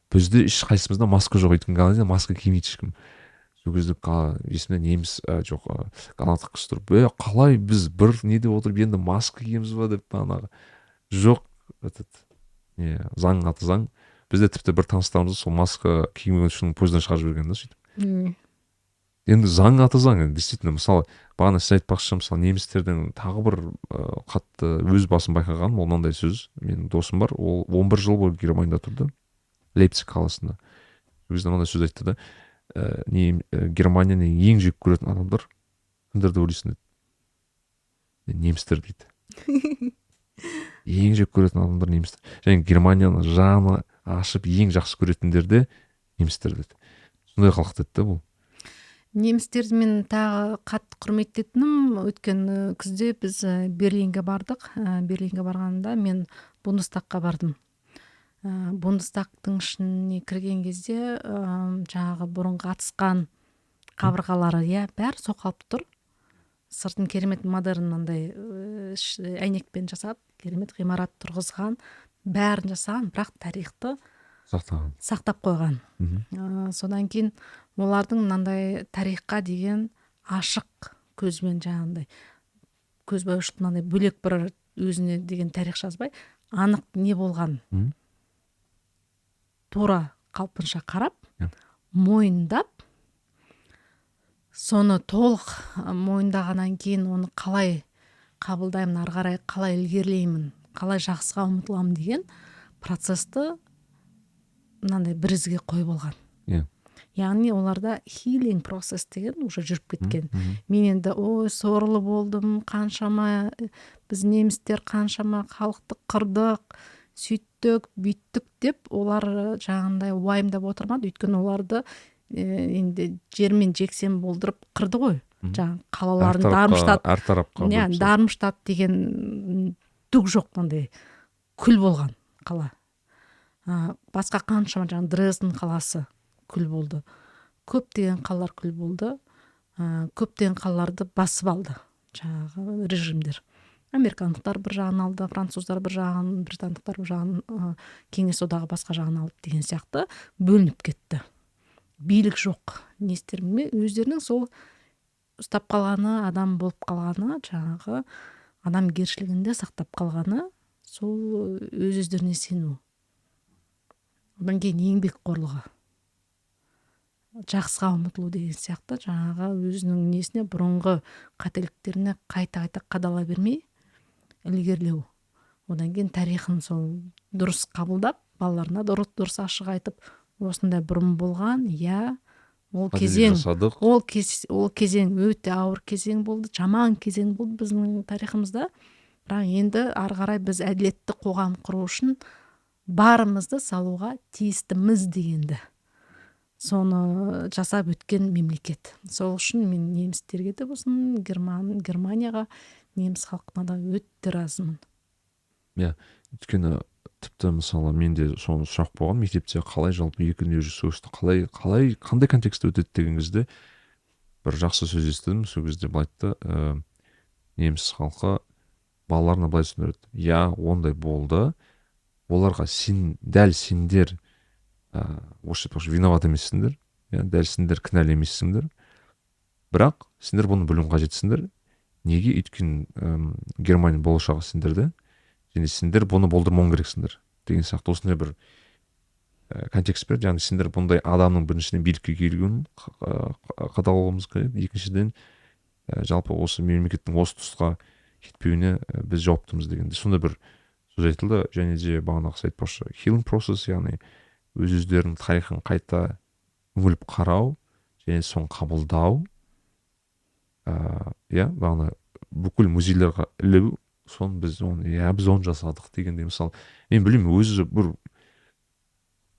Бізде ешқайсымызда маска жоқ, өйткені Голландияда маска кимейді ешкім. Сол кезде есімде неміс жоқ, голландық кісі тұрып, қалай біз бір неде отырып енді маска киеміз ба деп, анағы жоқ, заң аты заң. Бізде тіпті бір таныстарымыз сол маска кимеген үшін пойыздан шығарып жіберген да, сөйтіп. Енді заң аты заң, действительно, мысалы, бағана сіз айтпақшы, мысалы, немістердің тағы бір қатты өз басым байқағаным, ол мынандай сөз. Менің досым бар, ол 11 жыл бойы Германияда тұрды, Лейпциг қаласында. Өзі мынандай сөз айтты да, Германияны ең жек көретін адамдар кімдер деп ойлайсың деді. Немістер дейді. Ең жек көретін адамдар немістер. Және Германияны жаны ашып ең жақсы көретіндер де немістер деді. Сондай халық деді да бұл.
Немістерді мен тағы қатты құрметтейтінім, өткен күзде біз Берлинге бардық. Берлинге барғанда мен Бундестагқа бардым. Бундестагтың ішіне кірген кезде жаңағы бұрынғы атысқан қабырғалары, бәрі соқалып тұр. Сыртын керемет модерн андай әйнекпен жасап, керемет ғимарат тұрғызған, бәрін жасаған, бірақ тарихты сақтап қойған. Содан кейін олардың мынандай тарихқа деген ашық көзбен, жаңағындай көзбояушылық, мынандай бөлек бір өзіне деген тарих жазбай, анық не болған тура қалпынша қарап, мойындап, соны толық мойындағаннан кейін оны қалай қабылдаймын, ары қарай қалай ілгерілеймін, қалай жақсыға ұмытыламын деген процесті мынандай бірізге қойып алған. Яғни оларда healing процесс деген уже жүріп кеткен. Мен енді сорлы болдым, қаншама біз немістер қаншама халықты қырдық, сөйттік, бүйттік деп олар жаңағындай уайымдап отырмады. Өйткені оларды енді жермен жексен болдырып қырды ғой. Жаңағы қалаларын Дармштадт деген түк жоқ, мынандай күл болған қала. Басқа қаншама жаңағы Дрезден қаласы күл болды. Көптеген қалалар күл болды. Көптеген қалаларды басып алды жаңағы режимдер. Американдықтар бір жағын алды, француздар бір жағын, британдықтар бір жағын, кеңес одағы басқа жағын алды деген сияқты бөлініп кетті. Билік жоқ. Не істерін өздерінің сол ұстап қалғаны, адам болып қалғаны, жаңағы адамгершілігінде сақтап қалғаны, сол өздеріне сену. Одан кейін еңбек қорлығы, жақсыға ұмытылу деген сияқты, жаңағы өзінің несіне, бұрынғы қателіктеріне қайта қадала бермей ілгерлеу. Одан кейін тарихын сол дұрыс қабылдап, балаларына дұрыс ашық айтып, осындай бұрын болған, ол кезең өте ауыр кезең болды, жаман кезең болды біздің тарихымызда. Бірақ енді ары қарай біз әділетті қоғам құру үшін барымызды салуға тиістіміз дегенді. Соны жасап өткен мемлекет. Сол үшін мен немістерге де болсын, Германияға, неміс халқына да өте разымын.
Өйткені тіпті мысалы менде соны сұрақ болған, мектепте қалай жалпы екі дүние соғысты қандай контекстте өтеді деген кезде бір жақсы сөз естідім. Сол кезде былай айтты, неміс халқы балаларына былай түсіндіреді: иә, ондай болды, оларға дәл сендер осы виноват емессіңдер, дәл сендер кінәлі емессіңдер, бірақ сендер бұны білуің қажетсіңдер. Неге? Өйткені Германия болашағы сендерде, және сендер бұны болдырмауың керексіңдер деген сияқты осындай бір контекст берді. Яғни сендер бұндай адамның біріншіден билікке келуін қадағалауымыз керек, екіншіден жалпы осы мемлекеттің осы тұсқа кетпеуіне біз жауаптымыз дегенде сондай бір сөз айтылды. Және де бағанағы айтпақшы healing process, яғни өздерінің тарихын қайта үңіліп қарау және соны қабылдау, бағана бүкіл музейлерге ілу, соны біз оны жасадық дегенде, мысалы мен білмеймін, өзі бір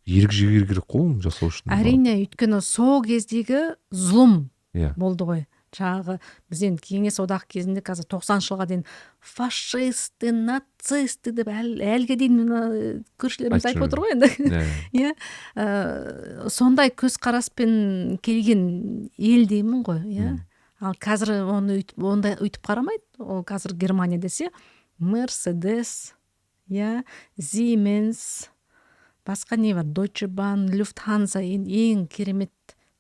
ерік жігер керек қой оны жасау үшін.
Әрине, өйткені сол кездегі зұлым
иә
болды ғой. Жаңағы біз енді кеңес одағы кезінде қазір 90 жылға дейін фашисты, нацисты деп әлге дейін көршілеріміз айтып отыр ғой енді. Иә. Сондай көзқараспен келген ел деймін ғой, иә. Ал қазір оны ондай өйтіп қарамайды. Ол қазір Германия десе Mercedes, иә, Siemens, басқа не бар, Deutsche Bahn, Lufthansa ең керемет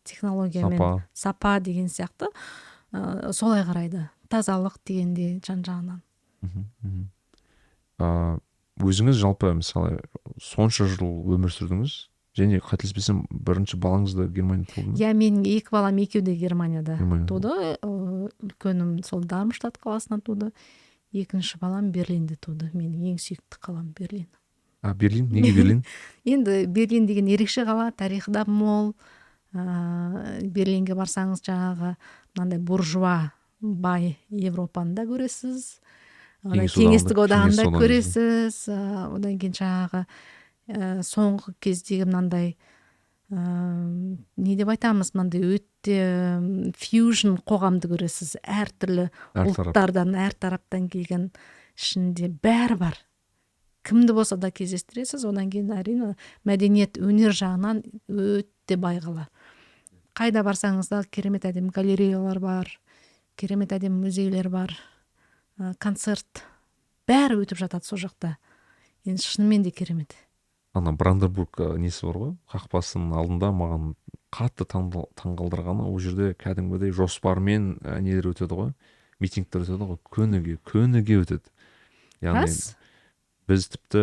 технологиямен сапа деген сияқты солай қарайды. Тазалық дегенде жан-жағынан.
Өзіңіз жалпы мысалы сонша жыл өмір сүрдіңіз, және қателеспесем бірінші балаңыз да Германияда туды ма?
Иә, менің екі балам екеуі де Германияда туды. Үлкенім сол Дармштадт қаласынан туды. Екінші балам Берлинде туды. Менің ең сүйікті қалам Берлин.
Берлин? Неге Берлин?
Енді Берлин деген ерекше қала, тарихы да мол. Берлинге барсаңыз жаңағы мынандай буржуа бай Европаны да көресіз. Кеңестік одағын да көресіз. Одан кейін жаңағы соңғы кездегі мынандай не деп айтамыз, мынандай өте фьюжн қоғамды көресіз. Әртүрлі ұлттардан, әр тараптан келген, ішінде бәрі бар. Кімді болса да кездестіресіз. Одан кейін әрине мәдениет, өнер жағынан өте бай қала. Қайда барсаңыз да керемет әдемі галереялар бар, керемет әдемі музейлер бар, концерт, бәрі өтіп жатады сол жақта. Енді шынымен де керемет.
Бранденбург несі бар ғой, қақпасының алдында маған қатты таңғалдырғаны, ол жерде кәдімгідей жоспармен нелер өтеді ғой, митингтер өтеді ғой, көніге өтеді. Яғни біз тіпті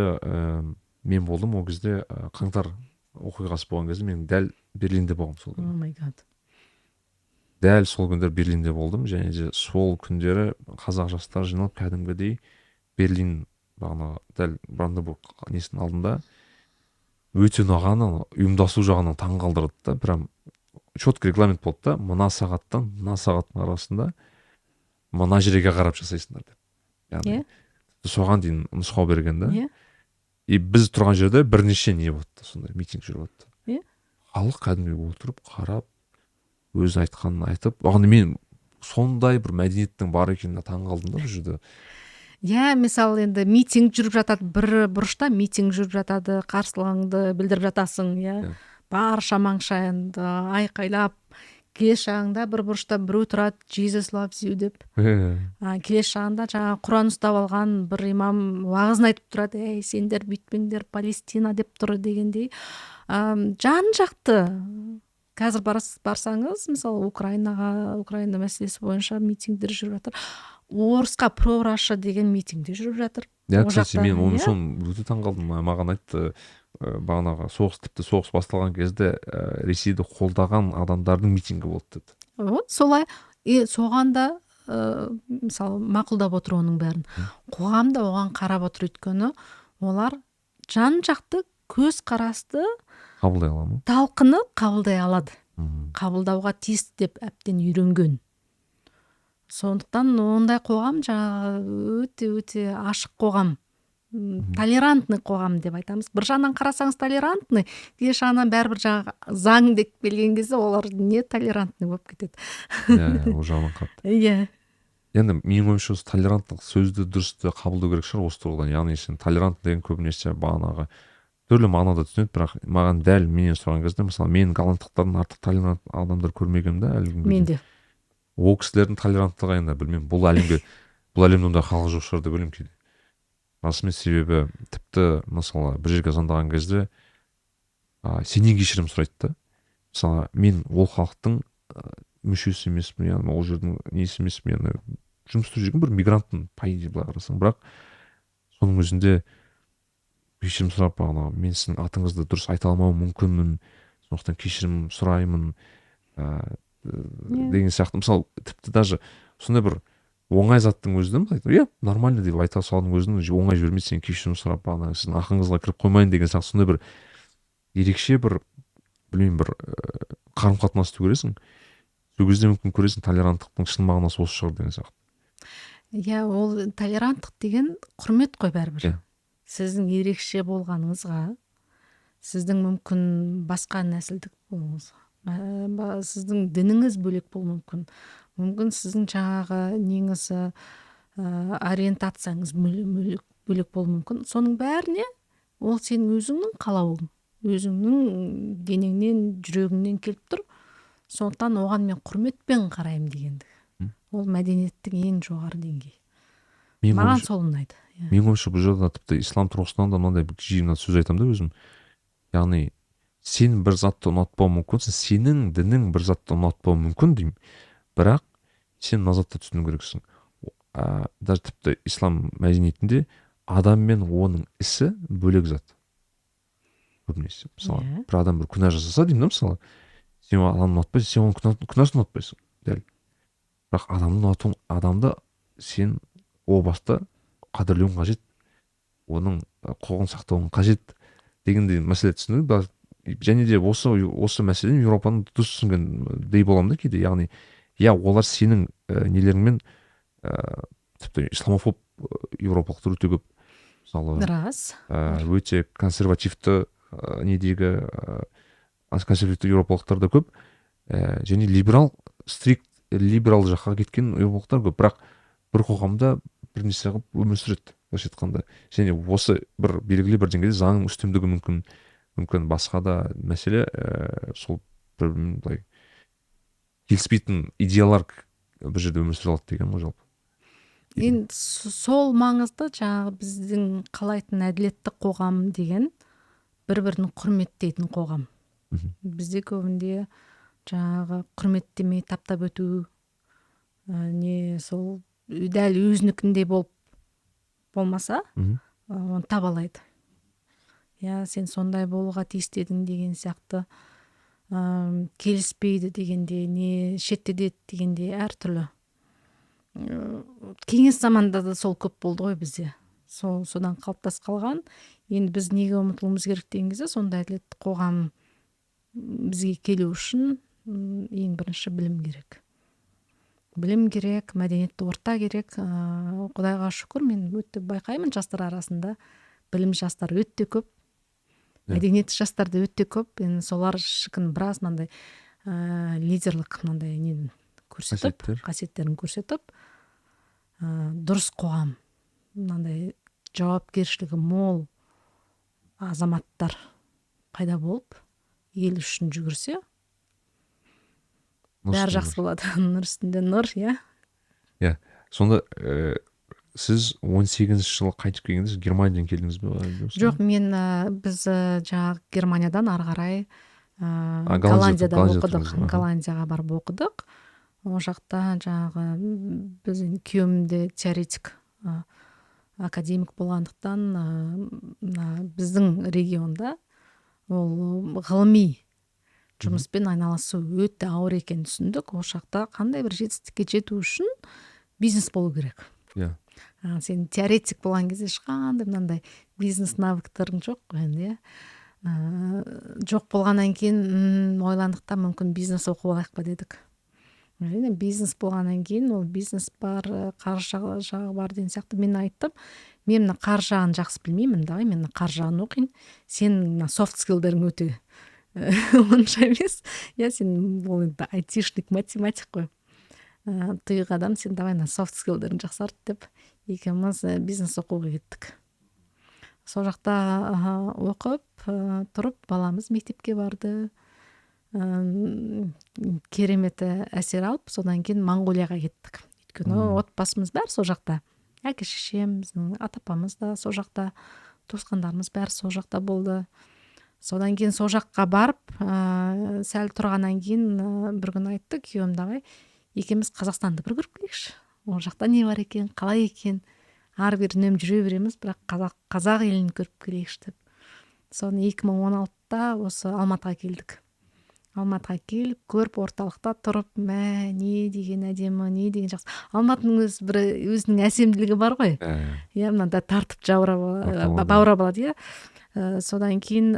мен болдым ол кезде, қаңтар оқиғасы болған кезде мен дәл Берлинде болғым сол күні.
Oh my god.
Дәл сол күндер Берлинде болдым, және де сол күндері қазақ жастары жиналып кәдімгідей Берлин бағана дәл Бранденбург несінің алдында өте ұнағаны, ұйымдасу жағынан таңғалдырды да. Прям четкий регламент болды да, мына сағаттан мына сағаттың арасында мына жерге қарап жасайсыңдар деп. Яғни соған дейін нұсқау берген да. И біз тұрған жерде бірнеше не болды, сондай митинг жүріп жатты. Халық кәдімгі отырып қарап, өз айтқанын айтып, оған мен сондай бір мәдениеттің бар екеніне таңғалдым да бұл жерде.
Иә, мысалы енді митинг жүріп жатады, бір бұрышта митинг жүріп жатады, қарсылығыңды білдіріп жатасың, иә. Бар шамаңша енді айқайлап, келес жағында бір бұрышта біреу тұрады, Jesus loves you деп. Келес жағында жаңа Құран ұстап алған бір имам уағызын айтып тұрады, ей, сендер бүйтпеңдер, Палестина деп тұр дегендей. Жан жақты. Қазір барсаңыз, мысалы Украина мәселесі бойынша митингдер жүріп жатыр. Орысқа про-Раша деген митингде жүріп жатыр.
Иә, кстати, мен оны өте таңғалдым. Маған айтты, бағанағы тіпті соғыс басталған кезде Ресейді қолдаған адамдардың митингі болды деді.
Вот, солай. Соған да мысалы мақұлдап отыр оның бәрін. Қоғам да оған қарап отыр, өйткені олар жан жақты көз қарасты
қабылдай алады,
талқыны қабылдай алады. Қабылдауға тиісті деп әбден үйренген. Сондықтан ондай қоғам жаңағы өте ашық қоғам, толерантный қоғам деп айтамыз. Bir жағынан қарасаңыз толерантный, екінші жағынан бәрібір жаңағы заң деп келген кезде олар не толерантный болып кетеді.
Иә, ол жағынан қатты.
Иә.
Енді менің ойымша осы толеранттық сөзді дұрысты қабылдау керек шығар осы тұрғыдан. Яғни сен толерант деген көбінесе бағанағы түрлі мағынада түсінеді, бірақ маған дәл менен сұраған кезде, мысалы, мен голландтықтардан артық толерант адамдар көрмегенмін да әлі күнге.
Мен де.
Ол кісілердің толеранттығы енді білмеймін, бұл әлемге бұл әлемде ондай халық жоқ шығар деп ойлаймын кейде. Расымен, себебі тіпті мысалы бір жерге звондаған кезде сенен кешірім сұрайды да. Мысалы мен ол халықтың мүшесі емеспін, яғни ол жердің несі емеспін, яғни жұмыс істеп жүрген бір мигрантпын по идее былай қарасаң, бірақ соның өзінде кешірім сұрап, мен сіздің атыңызды дұрыс айта алмауым мүмкінмін, сондықтан кешірім сұраймын деген сияқты. Мысалы тіпті даже сондай бір оңай заттың өзінде иә нормально деп айта салудың өзінің оңай жібермейді, сен кешірім сұрап сіздің ақыңызға кіріп қоймайын деген сияқты сондай бір ерекше бір білмеймін бір қарым қатынасты көресің. Сол кезде мүмкін көресің толеранттықтың шын мағынасы осы шығар деген сияқты.
Иә, ол толеранттық деген құрмет қой бәрібір.
Иә.
Сіздің ерекше болғаныңызға, сіздің мүмкін басқа нәсілдік болуыңызға, сіздің дініңіз бөлек болуы мүмкін. Мүмкін сіздің жаңағы неңіз ориентацияңыз бөлек болуы мүмкін. Соның бәріне ол сенің өзіңнің қалауың, өзіңнің денеңнен, жүрегіңнен келіп тұр. Сондықтан оған мен құрметпен қараймын дегенді. Ол мәдениеттің ең жоғары деңгейі. Маған сол ұнайды.
Менің ойымша бұл жерде тіпті ислам тұрғысынан да мынандай жиі сөз айтамын да өзім. Яғни сен бір затты ұнатпауы мүмкінсің, сенің дінің бір затты ұнатпауы мүмкін деймін, бірақ сен мына затты түсіну керексің. Даже тіпті ислам мәдениетінде адам мен оның ісі бөлек зат. Көбінесе мысалы бір адам бір күнә жасаса деймін да, мысалы сен адамды ұнатпайсың, сен оның күнәсін ұнатпайсың дәл. Бірақ адамды сен о баста қадірлеуің қажет, оның құқығын сақтауың қажет дегендей мәселе түсінеді. Және де осы мәселені Еуропаның дұрыс түсінгендей боламын да кейде. Яғни олар сенің нелеріңмен тіпті исламофоб еуропалықтар өте көп. Мысалы өте консервативті недегі консервативті еуропалықтар да көп, және стрикт либерал жаққа кеткен еуропалықтар көп, бірақ бір қоғамда бір нәрсе қылып өмір сүреді былайша айтқанда. Және осы бір белгілі бір деңгейде заңның үстемдігі мүмкін басқа да мәселе, сол бір былай келіспейтін идеялар бір жерде өмір сүре алады деген ғой жалпы.
Енді сол маңызды, жаңағы біздің қалайтын әділетті қоғам деген бір-бірін құрметтейтін қоғам. Бізде көбінде жаңағы құрметтемей таптап өту, не сол дәл өзінікіндей болмаса, оны табалайды. Сен сондай болуға тиісті едің деген сияқты, келіспейді дегенде, не шеттетеді дегенде әртүрлі. Кеңес заманда да сол көп болды ғой бізде. Содан қалыптасып қалған. Енді біз неге ұмытылуымыз керек деген кезде, сондай әділетті қоғам бізге келу үшін ең бірінші білім керек. Білім керек, мәдениетті орта керек. Құдайға шүкір, мен өте байқаймын жастар арасында білім жастар өте көп, мәдениетті жастар да өте көп. Солар шықын біраз мынандай лидерлік мынандай нені көрсетіп, қасиеттерін көрсетіп, дұрыс қоғам, мынандай жауапкершілігі мол азаматтар пайда болып, ел үшін жүгірсе, бәрі жақсы болады. Нұр үстінде нұр, иә.
Сонда сіз 18-ші жылы қайтып келгенде Германиядан келдіңіз бе?
Жоқ, біз жаңағы Германиядан ары қарай Голландияда оқыдық. Голландияға барып оқыдық. Ол жақта жаңағы біз күйеуімде теоретик академик болғандықтан біздің регионда ол ғылыми жұмыспен айналысу өте ауыр екенін түсіндік. Ол жақта қандай бір жетістікке жету үшін бизнес болу керек. Сен теоретик болған кезде ешқандай мынандай бизнес навыктарың жоқ енді, жоқ болғаннан кейін ойландық та, мүмкін бизнес оқып алайық па дедік. Бизнес болғаннан кейін ол бизнес бар, қаржы жағы бар деген сияқты. Мен айттым, мен қаржы жағын жақсы білмеймін да, мен қаржы жағын оқиын. Сен софт скиллдерің өте онша емес. Сен ол айтишник, математик қой. Тұйық адам, сен давай софт скиллдерін жақсарт деп, екеуміз бизнес оқуға кеттік. Сол жақта оқып тұрып, баламыз мектепке барды. Керемет әсер алып, содан кейін Монғолияға кеттік. өйткені отбасымыз бәрі сол жақта, әке шешем, біздің ата апамыз да сол жақта, туысқандарымыз бәрі сол жақта болды. Содан кейін сол жаққа барып сәл тұрғаннан кейін бір күн айтты күйеуім ағай, екеуміз Қазақстанды бір көріп келейікші, ол жақта не бар екен, қалай екен, ары бері үнемі жүре береміз, бірақ қазақ елін көріп келейікші деп. Соны 2016-та осы Алматыға келдік. Алматыға келіп, көріп, орталықта тұрып, не деген әдемі, не деген жақсы. Алматының өзінің әсемділігі бар ғой. Иә, мынада тартып баурап алады, иә. Содан кейін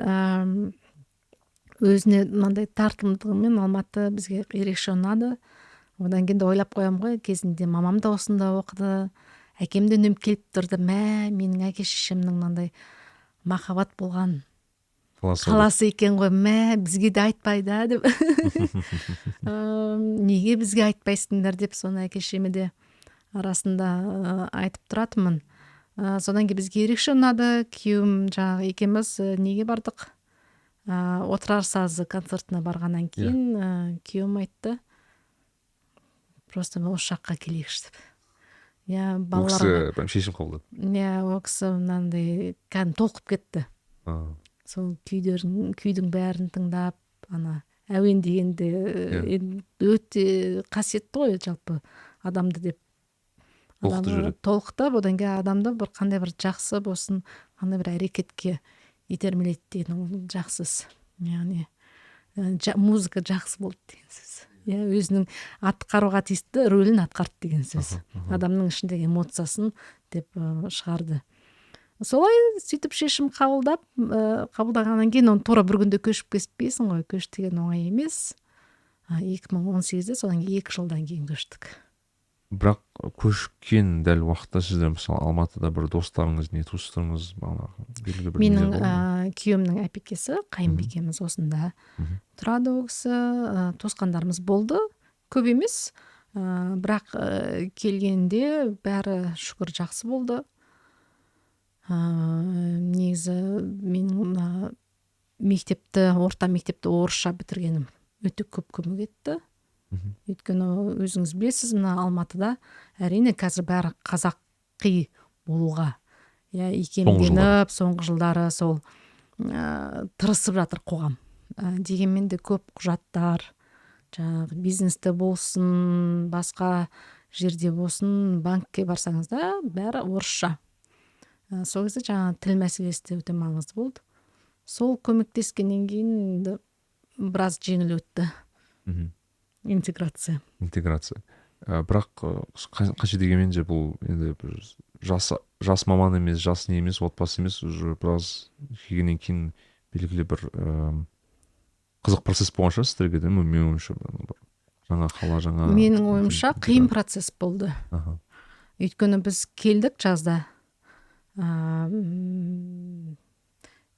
өзіне мынандай тартымдылығымен Алматы бізге ерекше ұнады. Одан кейін де ойлап қоямын ғой, кезінде мамам да осында оқыды, әкем де үнемі келіп тұрды, менің әке шешемнің мынандай махаббат болған қаласы екен ғой, бізге де айтпайды деп. Неге бізге айтпайсыңдар деп, соны әке шешеме де арасында айтып тұратынмын. Содан кейін бізге ерекше ұнады. Күйеуім жаңағы екеуміз неге бардық? Отырар сазы концертіне барғаннан кейін күйеуім айтты, просто осы жаққа келейікші деп. Иә, балаларға.
Ол кісі шешім қабылдады.
Иә, ол кісі мынандай кәдімгі толқып кетті. Сол күйдің бәрін тыңдап, әуен дегенде өте қасиетті ғой, жалпы адамды деп. Толқытып, одан кейін адамды бір қандай бір жақсы болсын, қандай бір әрекетке итермелейді деген ол жақсыз. Яғни музыка жақсы болды деген сөз. Өзінің атқаруға тиісті рөлін атқарды деген сөз. Адамның ішіндегі эмоциясын деп шығарды. Солай сөйтіп шешім қабылдағаннан кейін оны тура бір күнде көшіп кетпейсің ғой, көш деген оңай емес. 2018-де содан кейін 2 жылдан кейін көштік.
Бірақ көшкен дәл уақытта сіздер мысалы Алматыда бір достарыңыз, не туыстарыңыз белгілі бір
менің күйеуімнің әпекесі, қайынбикеміз осында тұрады. Ол кісі туысқандарымыз болды, көп емес, бірақ келгенде бәрі шүкір жақсы болды. Негізі мен орта мектепті орысша бітіргенім өте көп көмек етті. Өйткені өзіңіз білесіз, мына Алматыда әрине қазір бәрі қазақи болуға икемделіп, соңғы жылдары сол тырысып жатыр қоғам. Дегенмен де көп құжаттар, жаңағы бизнесте болсын, басқа жерде болсын, банкке барсаңыз да бәрі орысша. Сол кезде жаңағы тіл мәселесі де өте маңызды болды. Сол көмектескеннен кейін біраз жеңіл өтті. Интеграция.
Бірақ қанша дегенмен де бұл енді бір жас маман емес, жас не емес, отбасы емес, уже біраз келгеннен кейін белгілі бір қызық процесс болған шығар сіздерге де, менің ойымша жаңа қала, жаңа.
Менің ойымша қиын процесс болды. Өйткені біз келдік жазда.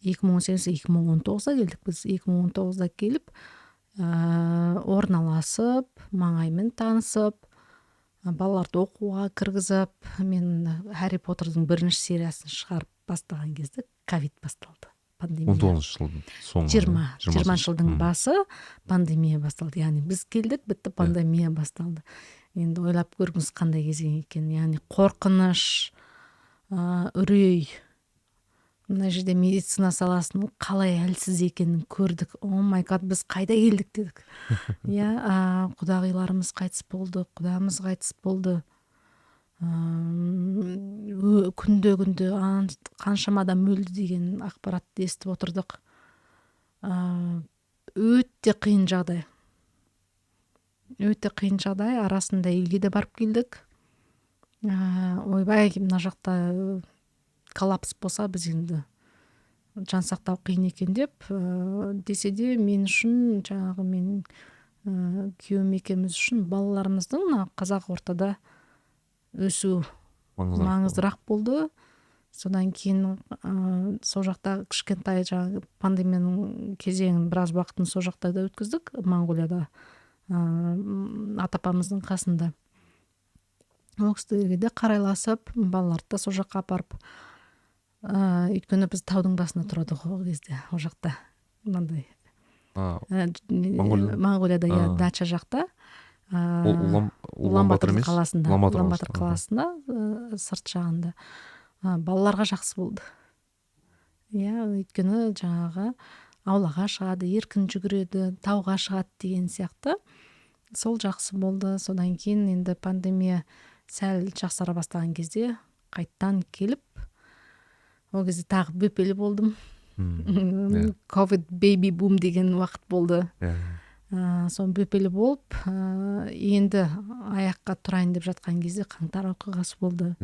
2018-2019-да келдік біз. 2019-да келіп орналасып, маңаймен танысып, балаларды оқуға кіргізіп, мен Harry Potter'дың 1-ші сериясын шығарып бастаған кезде ковид басталды. Пандемия.
19 жылдың соңы.
20 жылдың басы пандемия басталды. Яғни біз келдік, бітті, пандемия басталды. Енді ойлап көріңіз қандай кезең екен. Яғни қорқыныш, үрей. Мына жерде медицина саласының қалай әлсіз екенін көрдік. О май гад, біз қайда келдік дедік. Құдағиларымыз қайтыс болды, құдамыз қайтыс болды. Күнде қаншама адам өлді деген ақпаратты естіп отырдық. Өте қиын жағдай. Арасында елге де барып келдік. Ойбай, мына жақта коллапс болса біз енді жан сақтау қиын екен деп, десе де мен үшін, жаңағы мен күйеуім екеуміз үшін балаларымыздың қазақ ортада өсу маңыздырақ болды. Содан кейін сол жақта кішкентай жаңағы пандемияның кезеңін біраз уақытын сол жақта да өткіздік, Моңғолияда, ата-апамыздың қасында. Ол кісілерге де қарайласып, балаларды да сол жаққа апарып, өйткені біз таудың басында тұрадық ол кезде, ол жақта, мынандай Моңғолияда дача жақта,
Улан-Батор емес,
қаласында,
Улан-Батор
Улан-Батор
қаласында.
қаласында, сырт жағында. Балаларға жақсы болды. Өйткені жаңағы аулаға шығады, еркін жүгіреді, тауға шығады деген сияқты. Сол жақсы болды. Содан кейін енді пандемия сәл жақсара бастаған кезде қайттан келіп, ол кезде тағы бөпелі болдым. Covid baby boom деген уақыт болды. Сон бөпелі болып, енді аяққа тұрайын деп жатқан кезде қаңтар оқиғасы болды.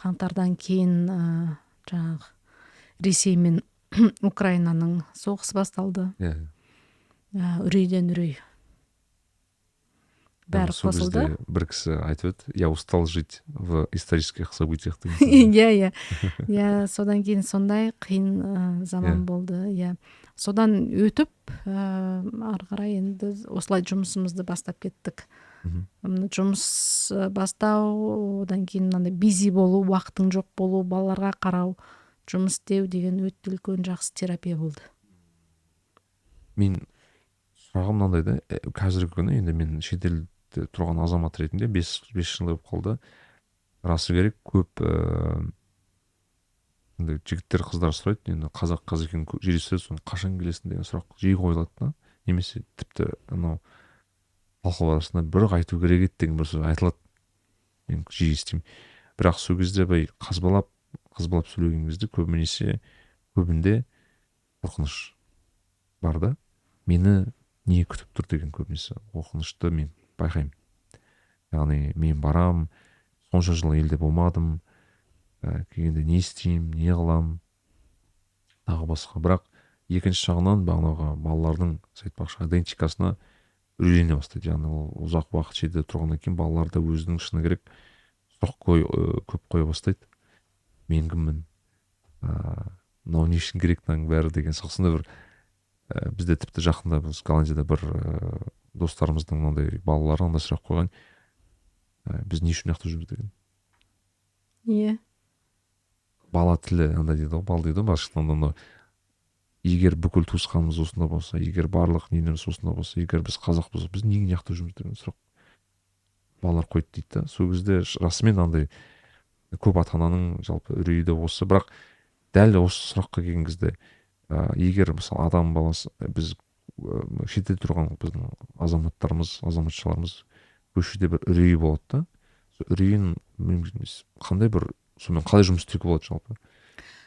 Қаңтардан кейін жаңағы Ресей мен Украинаның соғысы басталды. Үрейден үрей. Бәрі қосылды.
Бір кісі айтып еді, я устал жить в исторических событиях.
Иә, содан кейін сондай қиын заман болды. Содан өтіп, ары қарай енді осылай жұмысымызды бастап кеттік. Жұмыс бастау, одан кейін мынандай бизи болу, уақытың жоқ болу, балаларға қарау, жұмыс істеу деген өте үлкен жақсы терапия болды.
Мен сұрағым мынандай да, қазіргі күні енді мен шетелде тұрған азамат ретінде 5 жыл болып қалды. Расы керек, көп жігіттер қыздар сұрайды, енді қазақ қыз екен жиреседі, соны қашан келесің деген сұрақ жиі қойылады да. Немесе тіпті анау талқылау арасында бір айту керек еді деген бір сөз айтылады. Мен жиі естимін. Бірақ сол кезде қазбалап сөйлеген кезде көбінде қорқыныш бар да. Мені не күтіп тұр деген көбінесе қорқынышты мен байқаймын. Яғни мен барам, сонша жыл елде болмадым, келгенде не істеймін, не қылам, тағы басқа. Бірақ екінші жағынан бағанағы балалардың айтпақшы идентикасына үрейлене бастайды. Яғни ол ұзақ уақыт шетелде тұрғаннан кейін балалар да өзінің шыны керек сұрақ көп қоя бастайды. Мен кіммін, мынау не үшін керек мынаның бәрі деген сондай бір. Бізде тіпті жақында біз Голландияда бір достарымыздың мынандай балалары андай сұрақ қойған, біз не үшін жақта жүрміз деген. Бала тілі андай дейді ғой, бал дейді ғой, басқаштан егер бүкіл туысқанымыз осында болса, егер барлық нелеріміз осында болса, егер біз қазақ болса, біз неге жақта жүрміз деген сұрақ балалар қойды дейді да. Сол кезде расымен андай көп ата-ананың жалпы үрейі де осы. Бірақ дәл осы сұраққа келген кезде егер мысалы адам баласы, біз шетелде тұрған біздің азаматшаларымыз көшеде бір үрей болады да. Үрейін қандай бір, сонымен қалай жұмыс істеуге болады жалпы?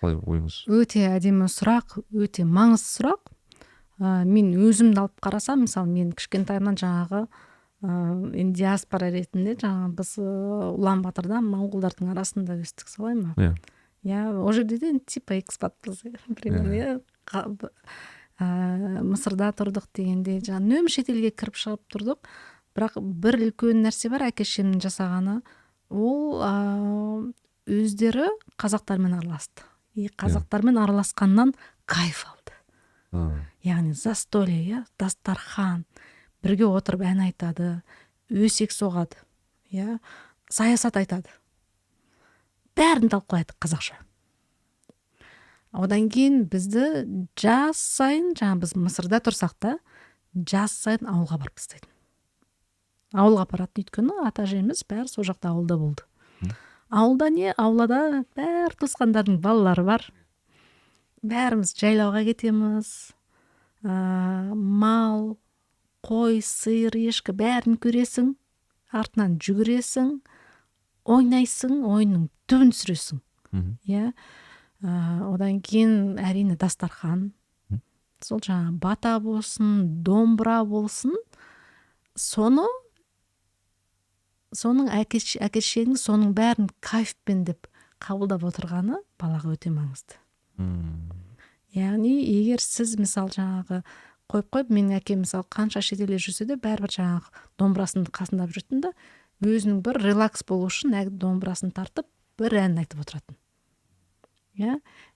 Қалай ойыңыз?
Өте әдемі сұрақ, өте маңызды сұрақ. Мен өзімді алып қарасам, мысалы мен кішкентайымнан жаңағы диаспора ретінде жаңағы біз Улан-Баторда моңғолдардың арасында өстік, солай ма? Ол жерде де типа экспатпыз примерно. Мысырда тұрдық дегенде жаңағы нөмір шетелге кіріп шығып тұрдық. Бірақ бір үлкен нәрсе бар, әке-шешемнің жасағаны, ол өздері қазақтармен араласты. Қазақтармен араласқаннан кайф алды. Яғни застолье, дастархан, бірге отырып ән айтады, өсек соғады, саясат айтады. Бәрін талқылайды қазақша. Одан кейін бізді жаз сайын, жаңа біз Мысырда тұрсақ та, жаз сайын ауылға барып тастайды. Ауылға апаратын, өйткені ата-әжеміз бәрі сол жақта ауылда болды. Ауылда не? Аулада бәрі туысқандардың балалары бар. Бәріміз жайлауға кетеміз. Мал, қой, сиыр, ешкі бәрін көресің, артынан жүгіресің, ойнайсың, ойынның түбін түсіресің. Одан кейін әрине дастархан. Сол жаңа бата болсын, домбыра болсын, соның әке-шешенің соның бәрін кайфпен деп қабылдап отырғаны балаға өте маңызды. Яғни егер сіз мысалы жаңағы қойып, менің әкем мысалы қанша шетелде жүрсе де бәрібір жаңағы домбырасын қасында жүретін да, өзінің бір релакс болу үшін домбырасын тартып бір ән айтып отыратын.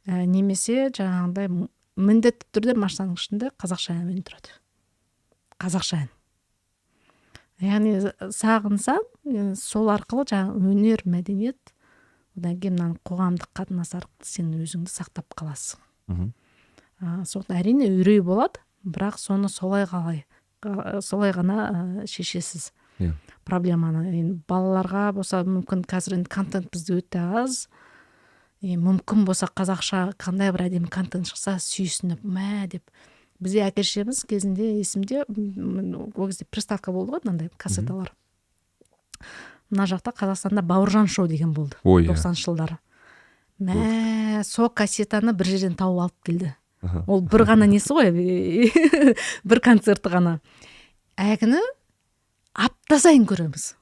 Немесе жаңағыдай міндетті түрде машинаның ішінде қазақша ән тұрады. Қазақша ән. Яғни сағынсаң, сол арқылы жаңа өнер, мәдениет, одан кейін қоғамдық қатынас арқылы сен өзіңді сақтап қаласың. Сондықтан әрине үрей болады, бірақ соны солай ғана шешесіз.
Иә.
проблеманы. Енді балаларға болса мүмкін қазір енді контент бізде өте аз. Мүмкін болса қазақша қандай бір әдемі контент шықса сүйсініп мә деп. Бізде әке шешеміз кезінде есімде ол кезде приставка болды ғой, мынандай кассеталар. Мына жақта Қазақстанда Бауыржан шоу деген болды. 90 жылдары. Мә, сол кассетаны бір жерден тауып алып келді. Ол бір ғана несі ғой, бір концерті ғана. Әгіні апта сайын көреміз.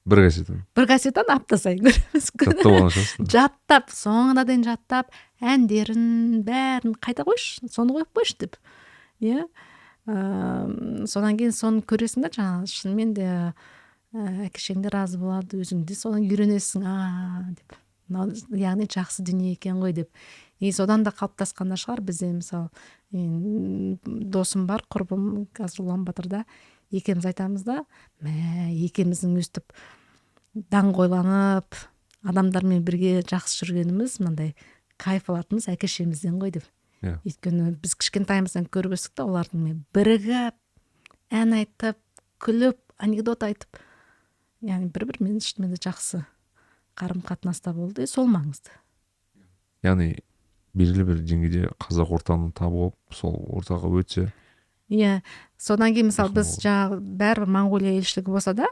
Бір кассетаны
апта сайын көреміз. Жаттап, соңына дейін жаттап, әндерін бәрін қайта қойшы, соны қойып қойшы деп. Содан кейін соны көресің да, жаңағы шынымен де әкешең де разы болады, өзің де содан үйренесің, деп. Яғни жақсы дүние екен ғой деп. Содан да қалыптасқанда шығар. Бізде мысалы досым бар, құрбым қазір Улан-Батырда, екеуміз айтамыз да, екеуміздің өстіп даңғойланып адамдармен бірге жақсы жүргеніміз, мынандай кайф алатынымыз әке-шешемізден ғой деп. Өйткені біз кішкентайымыздан көріп өстік та, олардың бірігіп ән айтып, күліп, анекдот айтып, яғни бір-бірімен шынымен де жақсы қарым-қатынаста болды. Сол маңызды.
Яғни белгілі бір деңгейде қазақ ортаны табып, сол ортаға өтсе.
Содан кейін мысалы біз жаңағы бәрібір Моңғолия елшілігі болса да,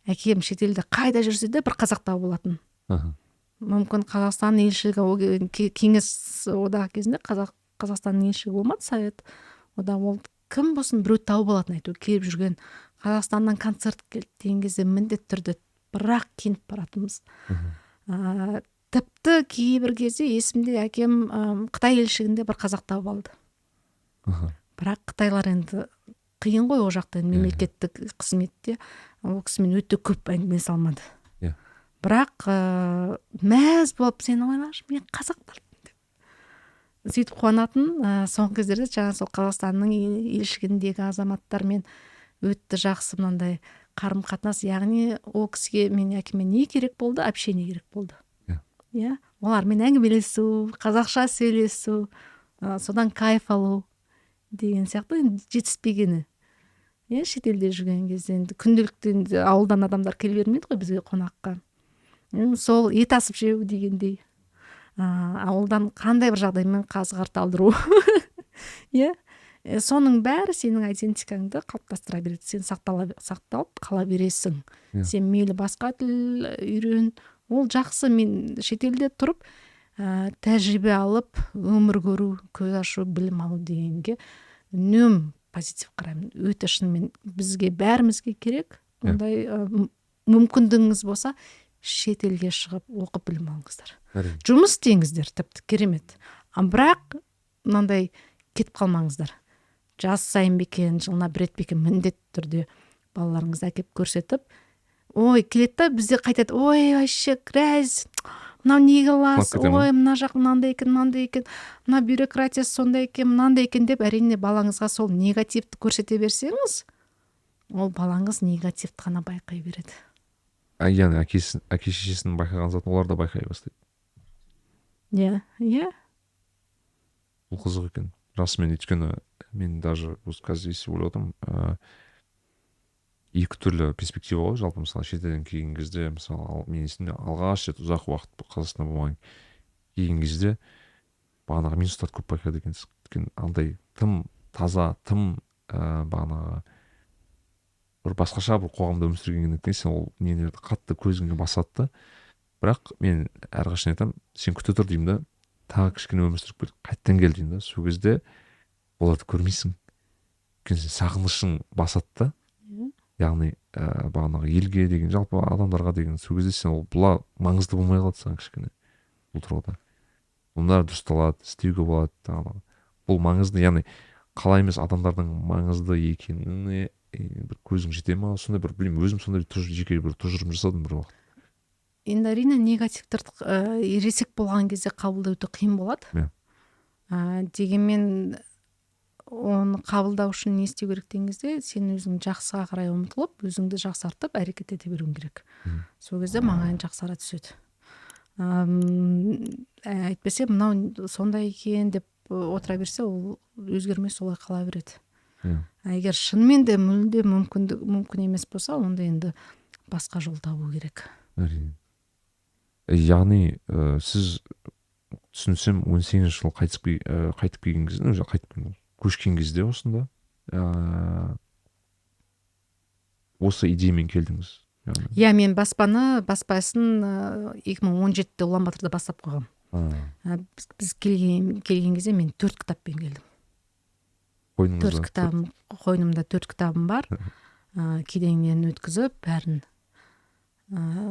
әкем шетелде қайда жүрсе де бір қазақ тауып болатын. Мүмкін Қазақстан елшілігі кеңес одағы кезінде Қазақстанның елшілігі болмады, совет одағы, ол кім болсын біреу тауып болатын. Айту келіп жүрген Қазақстаннан концерт келді деген кезде міндетті түрде бірақ кеніп баратынбыз. Тіпті кейбір кезде есімде әкем Қытай елшілігінде бір қазақ тауып алды. Бірақ қытайлар енді қиын ғой, ол жақта мемлекеттік қызметте ол кісімен өте көп әңгімелесе алмады. Бірақ мәз болып, сені ойлашы, мен қазақтар деп. Сөйтіп қуанатын. Соңғы кездерде жаңа сол Қазақстанның елшілігіндегі азаматтармен өтті жақсы мынандай қарым-қатынас. Яғни ол кісіге мен әкеме не керек болды? Общение керек болды. Олармен әңгімелесу, қазақша сөйлесу, содан кайф алу деген сияқты жетіспегені. Шетелде жүрген кезде енді күнделікті ауылдан адамдар келе бермейді ғой бізге қонаққа. Сол ет асып жеу дегендей. Ауылдан қандай бір жағдаймен қазы-қарта алдыру. Соның бәрі сенің идентикаңды қалыптастыра береді. Сен сақталып қала бересің. Сен мейлі басқа тіл үйрен. Ол жақсы. Мен шетелде тұрып тәжірибе алып, өмір көру, көз ашу, білім алу дегенге үнем позитив қараймын. Өте шынымен бізге бәрімізге керек. Ондай мүмкіндігіңіз болса, шетелге шығып оқып білім алыңыздар. Жұмыс істеңіздер, тіпті керемет. Бірақ мынандай кетіп қалмаңыздар. Жаз сайын бекен, жылына бір рет бекен міндетті түрде балаларыңызды әкеп көрсетіп, ой, келеді да бізде қайтады, ой, вообще грязь, мынау неге лас, ой, мына жақ мынандай екен, мына бюрократия сондай екен, мынандай екен деп, әрине балаңызға сол негативті көрсете берсеңіз, ол балаңыз негативті ғана байқай береді.
Яғни әке-шешесінің байқаған затын олар да байқай бастайды. Бұл қызық екен. Расымен, өйткені мен даже қазір естіп ойлап отырмын, екі түрлі перспектива ғой. Жалпы мысалы шетелден келген кезде, мысалы мен есімде алғаш рет ұзақ уақыт Қазақстанда болған келген кезде бағанағы минустарды көп байқайды екенсіз. Андай тым таза, тым бағанағы бір басқаша бір қоғамда өмір сүргендіктен сен ол нелерді қатты көзіңе басады. Бірақ мен әрқашан айтамын, сен күте тұр деймін да, тағы кішкене өмір сүріп кел, қайттан кел деймін да. Сол кезде оларды көрмейсің. Сен сағынышың басады. Яғни бағанағы елге деген, жалпы адамдарға деген сол кезде сен ол бұла маңызды болмай қалады саған кішкене бұл тұрғыда. Бұндар дұрысталады, істеуге болады. Бұл маңызды, яғни қалай емес адамдардың маңызды екеніне бір көзің жете ма? Сондай бір білмеймін, өзім сондай жеке бір тұжырым жасадым бір уақыт.
Енді әрине негативтерді ересек болған кезде қабылдау өте қиын болады. Дегенмен оны қабылдау үшін не істеу керек деген кезде сен өзің жақсыға қарай ұмтылып, өзіңді жақсартып әрекет ете беруің керек. Сол кезде маңайың жақсара түседі. Әйтпесе мынау сондай екен деп отыра берсе, ол өзгермей солай қала береді. А егер шынымен де мүлде мүмкін емес болса, онда енді басқа жол табу керек.
Әрине. Яғни сіз түсінсем 18 жыл қайтып келген кезде, көшкен кезде осында осы идеямен келдіңіз.
Иә, мен баспасын 2017-те Улан-Баторда бастап қойғам. Біз келген кезде мен 4 кітаппен келдім. Қойнымда 4 кітабым бар. Кеденнен өткізіп, бәрін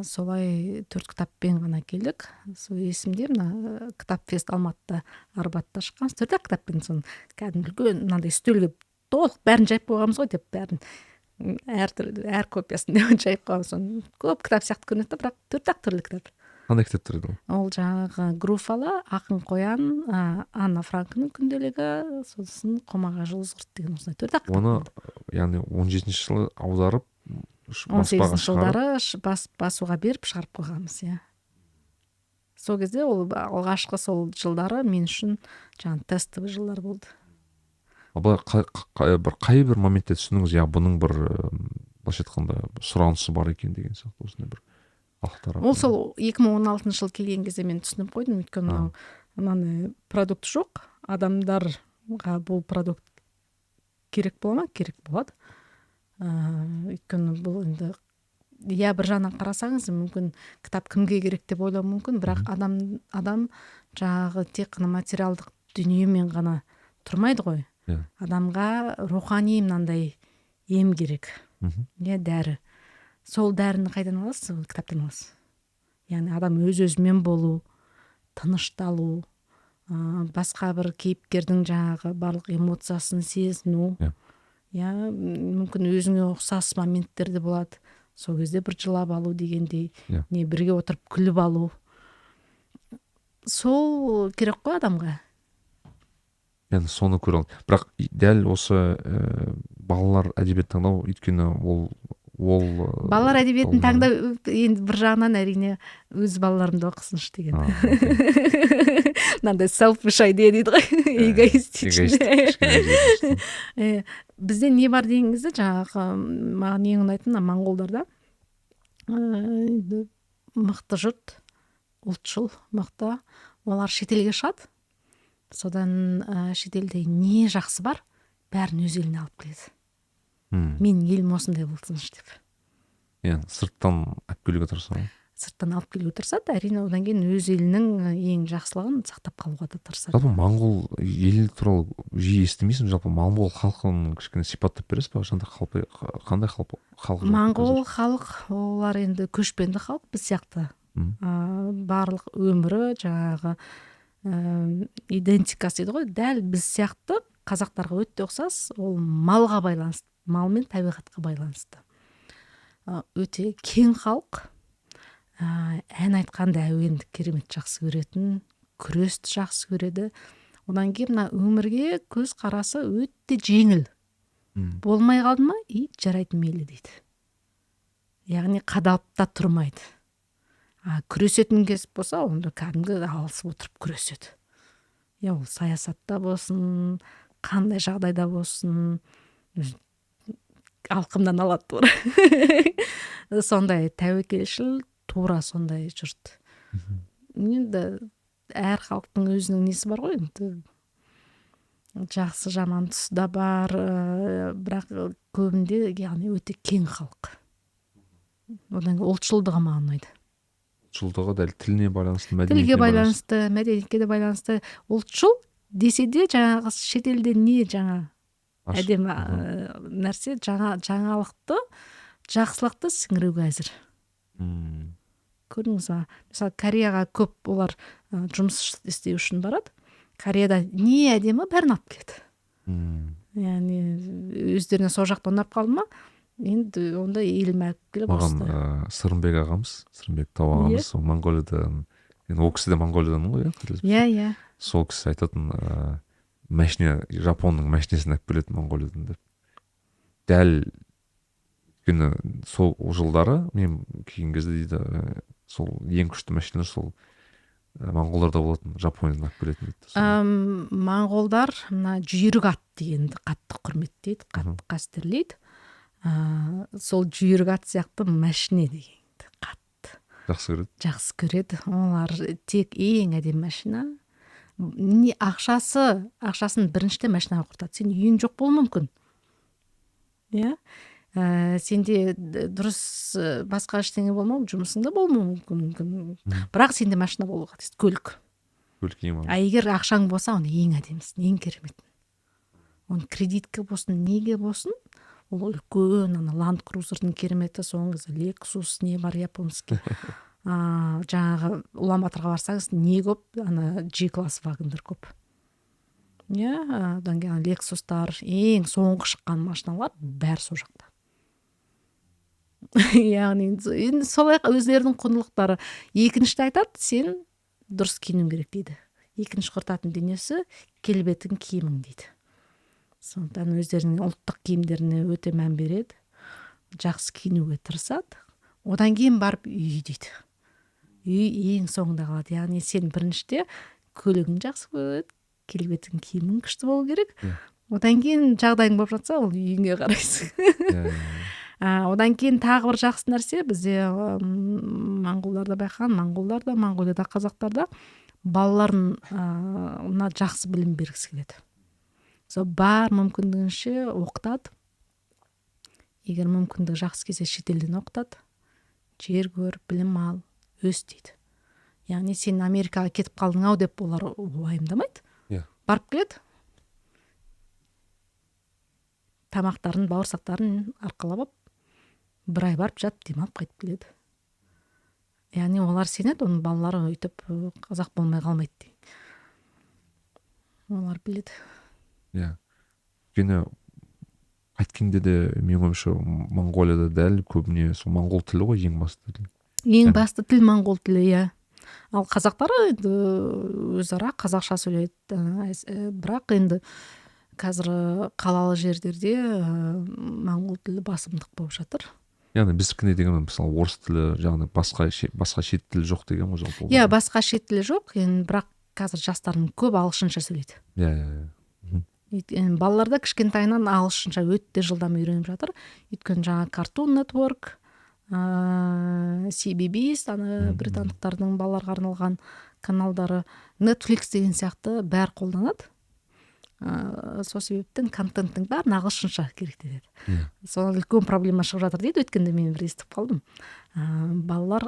солай 4 кітаппен ғана келдік. Сол есімде, мына кітап фест Алматыда, Арбатта шыққан. 4 кітаппен соны кәдімгі үлкен мынандай үстелге толық бәрін жайып қойғанбыз ғой деп, бәрін әр копиясын деп жайып қойғанбыз. Соны көп кітап сияқты көрінеді, бірақ 4 түрлі кітап.
Қандай кітаптар еді ол?
Ол жаңағы Груфала, Ақын қоян, Анна Франкның күнделігі, сосын Қомаға жұлдыз деген осындай 4 кітап.
Оны, яғни 17-ші жылы аударып,
18-ші жылдары басуға беріп шығарып қойғанбыз, иә. Сол кезде ол алғашқы сол жылдары мен үшін жаңағы тестовый жылдар болды.
Қай бір моментте түсіндіңіз, я бұның бір былайша айтқанда сұранысы бар екен деген сияқты осындай бір ақтар.
Ол сол 2016 жыл келген кезде мен түсініп қойдым, өйткені мынандай продукт жоқ, адамдарға бұл продукт керек бола ма? Керек болады. Өйткені бұл енді бір жағынан қарасаңыз, мүмкін кітап кімге керек деп ойлау мүмкін, бірақ адам жаңағы тек қана материалдық дүниемен ғана тұрмайды ғой. Адамға рухани мынандай ем керек. Дәрі. Сол дәріні қайдан аласыз? Кітаптан аласыз. Яғни адам өз-өзімен болу, тынышталу, басқа бір кейіпкердің жаңағы барлық эмоциясын сезіну. Мүмкін өзіңе ұқсас моменттер де болады. Сол кезде бір жылап алу дегендей, не бірге отырып күліп алу. Сол керек қой адамға.
Мен соны көре алдым. Бірақ дәл осы балалар әдебиет таңдау, өйткені ол
балалар әдебиетін таңдау енді бір жағынан әрине өз балаларымды оқысыншы деген. Мынандай selfish idea дейді ғой, эгоистичный. Бізде не бар дегеніңізде, жаңағы маған ең ұнайтын моңғолдарда мықты жұрт, ұлтшыл, мықты, олар шетелге шығады. Содан шетелде не жақсы бар, бәрін өз еліне алып келеді. Мен елім осындай болсыншы деп.
Сырттан алып келуге тырысады.
Сырттан алып келуге тырысады, әрине одан кейін өз елінің ең жақсылығын сақтап қалуға да тырысады.
Жалпы моңғол ел туралы жиі естімейсің, жалпы моңғол халқын кішкене сипаттап бересіз бе? Қандай халық?
Моңғол халық, олар енді көшпенді халық, біз сияқты. Барлық өмірі жаңағы идентикасы дейді ғой, дәл біз сияқты қазақтарға өте ұқсас, ол малға байланысты, мал мен табиғатқа байланысты. Өте кең халық, ән айтқанды әуенді керемет жақсы көретін, күресті жақсы көреді. Одан кейін мына өмірге көз қарасы өте жеңіл. Болмай қалды ма, жарайды мейлі дейді. Яғни қадалып та тұрмайды. Күресетін кез болса, онда кәдімгі алысып отырып күреседі. Ол саясатта болсын, қандай жағдайда болсын, алқымдан алады. Сондай тәуекелшіл, тура сондай жұрт. Енді әр халықтың өзінің несі бар ғой, жақсы жаман тұсы да бар, бірақ көбінде яғни өте кең халық. Одан кейін ұлтшылдығы маған ұнайды.
Ұлтшылдығы дәл тіліне байланысты,
тілге байланысты, мәдениетке де байланысты. Ұлтшыл десе де жаңағы шетелде не жаңа әдемі нәрсе, жаңалықты, жақсылықты сіңіруге әзір. Көрдіңіз ба? Мысалы, Кореяға көп олар жұмыс істеу үшін барады. Кореяда не әдемі, бәрін алып келеді. Яғни өздеріне сол жақта ұнап қалды ма, енді онда елім әліп келіп осылай.
Маған Сырымбек ағамыз, Сырымбек Тау ағамыз, Монғолиядан, ол кісі де Монғолиядан ғой,
иә?
Сол кісі айтатын, машина, Жапонның машинесін алып келеді Монғолиядан деп. Дәл өйткені сол жылдары мен келген кезде дейді, сол ең күшті машиналар сол моңғолдарда болатын, Жапониядан алып келетін дейді.
Моңғолдар мына жүйрік ат дегенді қатты құрметтейді, қатты қастерлейді. Сол жүйрік ат сияқты машине дегенді қатты жақсы көреді. Олар тек ең әдемі машина. Ақшасын бірінште машинаға құртады. Сен үйің жоқ болуы мүмкін. Иә. Сенде дұрыс басқа ештеңе болмау, жұмысыңда болмауы мүмкін. Бірақ сенде машина болуға тиіс, көлік. Егер ақшаң болса, оны ең әдемісін, ең кереметін. Оны кредитке болсын, неге болсын, ол үлкен, Land Cruiser'дың кереметі, соңғы Lexus не бар японский. Жаңағы Уламатырға барсаңыз, не көп, G-класс вагондар көп. Одан кейін Lexus'тар, ең соңғы шыққан машиналар бәрі сол жақта. Яғни солай өздерінің құндылықтары. Екіншіде айтады, сен дұрыс киінуің керек дейді. Екінші құртатын дүниесі келбетің, киімің дейді. Сондықтан өздерінің ұлттық киімдеріне өте мән береді. Жақсы киінуге тырысады. Одан кейін барып үй дейді. Үй ең соңында қалады. Яғни сен біріншіде көлігің жақсы көреді, келбетің, киімің күшті болу керек. Одан кейін жағдайың болып жатса, ол үйіңе қарайсың. Одан кейін тағы бір жақсы нәрсе, бізде моңғолдарда байқаған, Монғолияда, қазақтарда балаларын жақсы білім бергісі келеді. Сол бар мүмкіндігінше оқытады. Егер мүмкіндігі жақсы келсе, шетелден оқытады. Жер көр, білім ал, өс дейді. Яғни сен Америкаға кетіп қалдың ау деп олар уайымдамайды. Барып келеді. Тамақтарын, бауырсақтарын арқалап алып, бір ай барып жатып демалып қайтып келеді. Яғни олар сенеді, оның балалары өйтіп қазақ болмай қалмайды. Олар біледі.
Өйткені қайткенде де мен ойымша Моңғолияда дәл көбіне сол моңғол тілі ғой ең басты тіл.
Ең басты тіл моңғол тілі, иә. Ал қазақтар өзара қазақша сөйлейді. Бірақ енді қазір қалалы жерлерде моңғол тілі басымдық болып жатыр.
Яғни біздікіне деген мысалы орыс тілі, жаңағы басқа шет тілі жоқ деген ғой жалпы.
Иә, басқа шет тілі жоқ, бірақ қазір жастардың көп ағылшынша сөйлейді. Балаларда кішкентайынан ағылшынша өте жылдам үйреніп жатыр. Өйткені жаңа Cartoon Network, CBBS, британдықтардың балаларға арналған каналдары, Netflix деген сияқты бәрі қолданады. Сол себептен контенттің бәрін ағылшынша керек деді. Содан үлкен проблема шығып жатыр дейді. Өткенде мен бір естіп қалдым. Балалар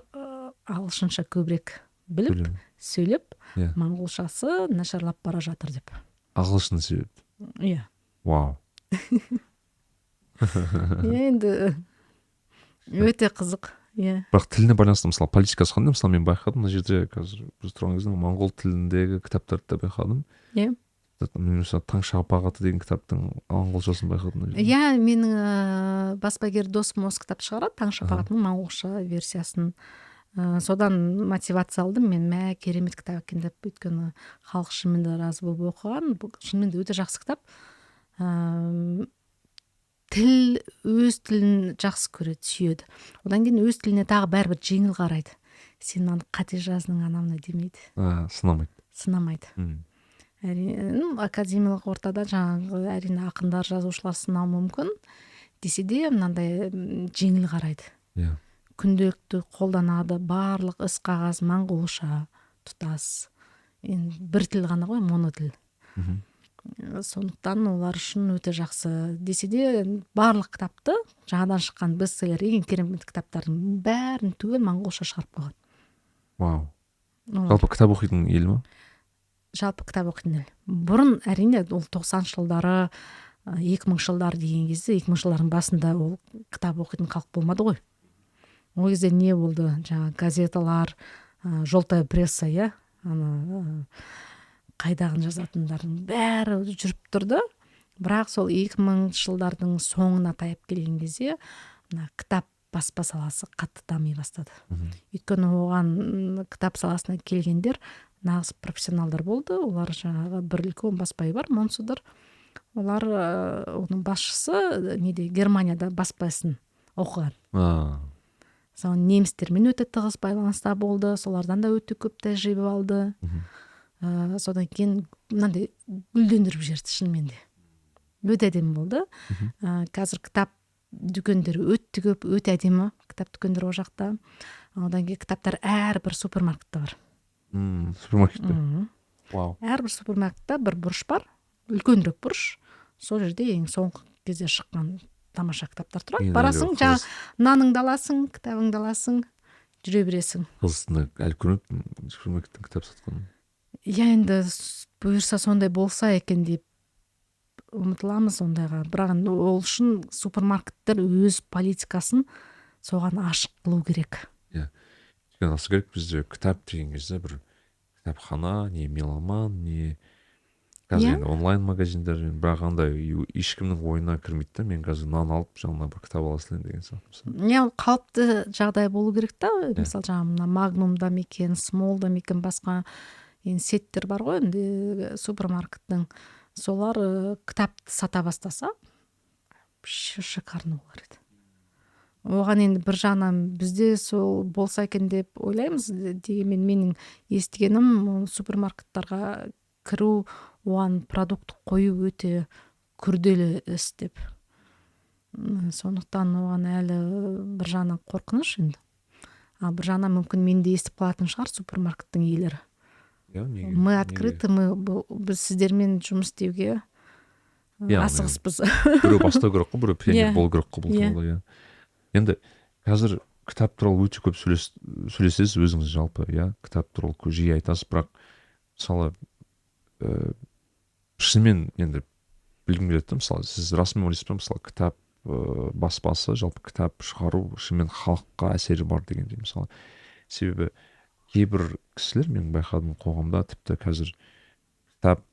ағылшынша көбірек біліп, сөйлеп, моңғолшасы нашарлап бара жатыр деп.
Ағылшын себеп.
Иә.
Вау.
Енді өте қызық.
Бірақ тіліне байланысты, мысалы, политикасы қандай? Мысалы, мен байқадым, мына жерде қазір біз тұрған кезде моңғол тіліндегі кітаптарды да байқадым.
Иә.
Мен мысалы Таң шапағаты деген кітаптың моңғолшасын байқадым.
Иә, менің баспагер досым осы кітапты шығарады, Таң шапағатының моңғолша версиясын. Содан мотивация алдым, мен керемет кітап екен деп, өйткені халық шынымен де разы болып оқыған. Бұл шынымен де өте жақсы кітап. Тіл, өз тілін жақсы көреді, сүйеді. Одан кейін өз тіліне тағы бәрібір жеңіл қарайды. Сен аны қате жаздың, анамны демейді. Сынамайды. Академиялық ортада жаңағы әрине ақындар, жазушылар сынау мүмкін. Десе де мынандай жеңіл қарайды. Күнделікті қолданады, барлық іс қағаз моңғолша тұтас. Бір тіл ғана ғой, монотіл. Сондықтан олар үшін өте жақсы. Десе де барлық кітапты, жаңадан шыққан бестселлер, ең керемет кітаптардың бәрін түгел моңғолша шығарып қойған.
Вау. Жалпы кітап оқитын ел ма?
Жалпы кітап оқитын ел. Бұрын әрине ол 90 жылдары, 2000 жылдары деген кезде, 2000 жылдардың басында ол кітап оқитын халық болмады ғой. Ол кезде не болды? Жаңа газеталар, желтая пресса, иә? Қайдағын жазатындардың бәрі жүріп тұрды. Бірақ сол 2000 жылдардың соңына таяп келген кезде кітап баспа саласы қатты дами бастады. Өйткені оған кітап саласына келгендер нағыз профессионалдар болды. Олар жаңағы бір үлкен баспай бар, Монсудыр. Олар оның басшысы Германияда баспасын оқыған. мысалы немістермен өте тығыз байланыста болды, солардан да өте көп тәжірибе алды. Содан кейін мынандай гүлдендіріп жіберді шынымен де. Өте әдемі болды. Қазір кітап дүкендері өте көп, өте әдемі кітап дүкендері ол жақта. Одан кейін кітаптар әрбір супермаркетте бар.
Супермаркетте. Вау.
Әрбір супермаркетте бір бұрыш бар, үлкенірек бұрыш. Сол жерде ең соңғы кезде шыққан тамаша кітаптар тұрады. Барасың, жаңа наныңды аласың, кітабыңды аласың, жүре бересің.
Қызысында әлі көрмеппін супермаркеттен кітап сатқан.
Енді бұйырса сондай болса екен деп ұмытыламыз ондайға. Бірақ ол үшін супермаркеттер өз политикасын соған ашық қылу керек.
Осы керек бізде кітап деген кезде бір кітапхана, не меломан, не қазір енді онлайн магазиндар, бірақ андай ешкімнің ойына кірмейді да, мен қазір нан алып жаңағына бір кітап ала салайын деген сияқты.
Қалыпты жағдай болу керек та. Мысалы жаңа Магнумда мекен, Смолда мекен, басқа енді сеттер бар ғой енді супермаркеттің. Солар кітапты сата бастаса шикарно болар еді. Оған енді бір жағынан бізде сол болса екен деп ойлаймыз. Дегенмен менің естігенім супермаркеттарға кіру, оған продукт қою өте күрделі іс деп. Сондықтан оған әлі бір жағынан қорқыныш енді. А бір жағынан мүмкін мен де естіп қалатын шығар супермаркеттің иелері. Мы открыты, біз сіздермен жұмыс істеуге асығыспыз.
Біреу бастау керек қой, біреу пионер болу керек қой бұл туралы. Енді қазір кітап туралы өте көп сөйлесесіз өзіңіз жалпы, кітап туралы жиі айтасыз, бірақ мысалы шынымен енді білгім келеді, мысалы сіз расымен ойлайсыз ба, мысалы кітап баспасы, жалпы кітап шығару шынымен халыққа әсері бар дегендей, мысалы себебі кейбір кісілер мен байқадым қоғамда тіпті қазір кітап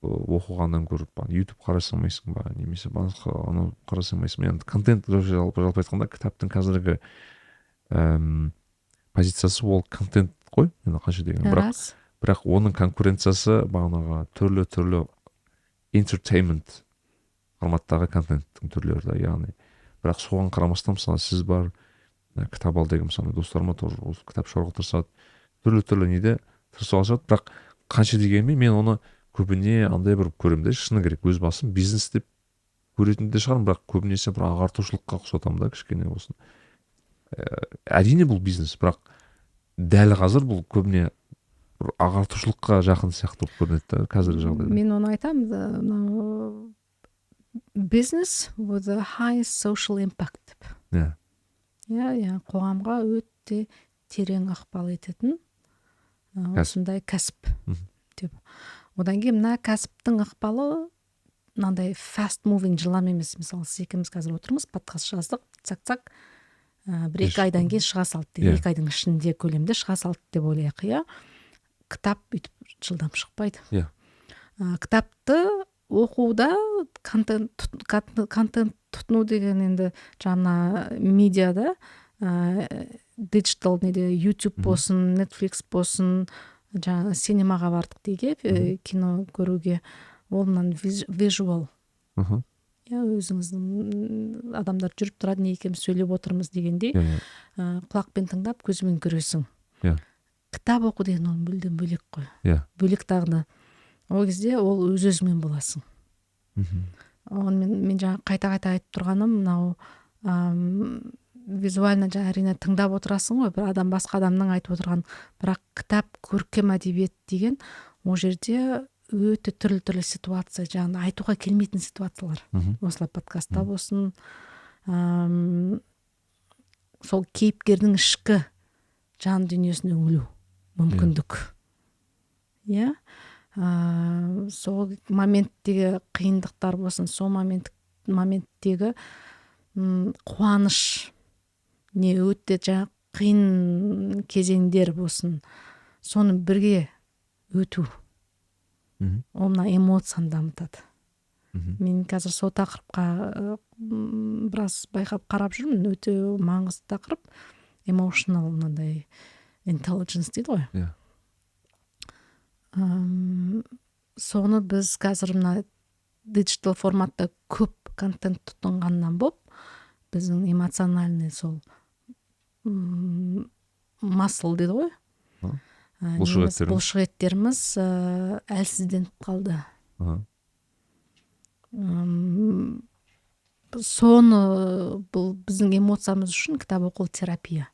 оқығаннан көріп YouTube қарай салмайсың ба, немесе басқа анау қарай салмайсың ба, енді контент жалпы айтқанда кітаптың қазіргі позициясы ол контент қой, енді қанша деген, бірақ оның конкуренциясы бағанағы түрлі entertainment форматтағы контенттің түрлері да, яғни бірақ соған қарамастан мысалы сіз бар кітап ал деген мысалы достарыма тоже осы кітап шығаруға тырысады, түрлі неде тырысуға жатады, бірақ қанша дегенмен мен оны көбіне андай бір көремін, шыны керек өз басым бизнес деп көретін де шығармын, бірақ көбінесе бір ағартушылыққа ұқсатамын да кішкене болсын. Әрине бұл бизнес, бірақ дәл қазір бұл көбіне бір ағартушылыққа жақын сияқты болып көрінеді да қазіргі жағдайда.
Мен оны айтамын, business with a high social impact. Қоғамға өте терең ықпал ететін осындай кәсіп деп. Одан кейін мына кәсіптің ықпалы мынандай fast moving жылдам емес. Мысалы сіз екеуміз қазір отырмыз, подкаст жаздық, цак-цак, бір-екі айдан кейін шыға салды, 2 айдың ішінде көлемде шыға салды деп ойлайық, кітап өйтіп жылдам шықпайды. Кітапты оқуда контент тұтыну деген енді жаңа медиада диджитал неде YouTube болсын, Netflix болсын, жаңа синемаға бардық дейге, кино көруге, ол мынан визуал. Өзіңіздің адамдар жүріп тұрады, не екенбіз сөйлеп отырмыз дегендей, құлақпен тыңдап, көзімен көресің. Кітап оқу деген ол мүлдем бөлек қой. Бөлек тағына. Ол кезде ол өз-өзіңмен боласың. Мен жаңа қайта-қайта айтып тұрғаным, мынау визуально жаңа әрине тыңдап отырасың ғой, бір адам басқа адамның айтып отырған, бірақ кітап көркем әдебиет деген ол жерде өте түрлі ситуация, жаңа айтуға келмейтін ситуациялар. Осылай подкастта болсын, сол кейіпкердің ішкі жан дүниесіне үңілу мүмкіндік. Сол моменттегі қиындықтар болсын, сол моменттегі қуаныш, не өте жаңа қиын кезеңдер болсын, соны бірге өту. Ол мына эмоцияны дамытады. Мен қазір сол тақырыпқа біраз байқап қарап жүрмін, өте маңызды тақырып, emotional мынандай intelligence дейді ғой. Соны біз қазір мына диджитал форматта көп контент тұтынғаннан боп, біздің эмоциональный сол масыл дейді ғой. Бұлшықеттеріміз әлсізденіп қалды. Соны бұл біздің эмоциямыз үшін кітап оқу терапия.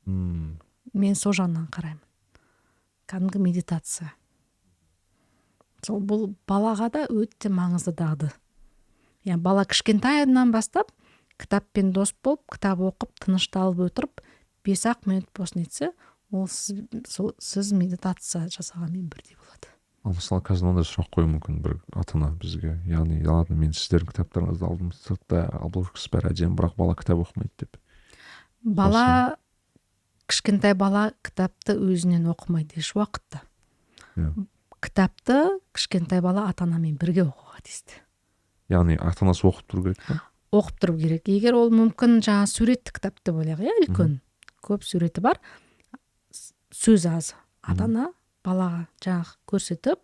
Мен сол жағынан қараймын. Кәдімгі медитация. Сол бұл балаға да өте маңызды дағды. Яғни бала кішкентайынан бастап кітаппен дос болып, кітап оқып, тынышталып отырып, 5-ақ минут болсын етсе, ол сіз медитация жасағанмен бірдей болады.
Ал мысалы қазір ондай сұрақ қою мүмкін бір ата-ана бізге, яғни ладно, мен сіздердің кітаптарыңызды алдым, сыртта обложкасы бәрі әдемі, бірақ бала кітап оқымайды деп.
Бала, кішкентай бала кітапты өзінен оқымайды еш уақытта. Кітапты кішкентай бала ата-анамен бірге оқуға тиісті.
Яғни ата-анасы оқып тұру керек пе?
Оқып тұру керек. Егер ол мүмкін жаңа суретті кітапты ойлайық, үлкен, көп суреті бар, сөз аз. Ата-ана балаға жаңағы көрсетіп,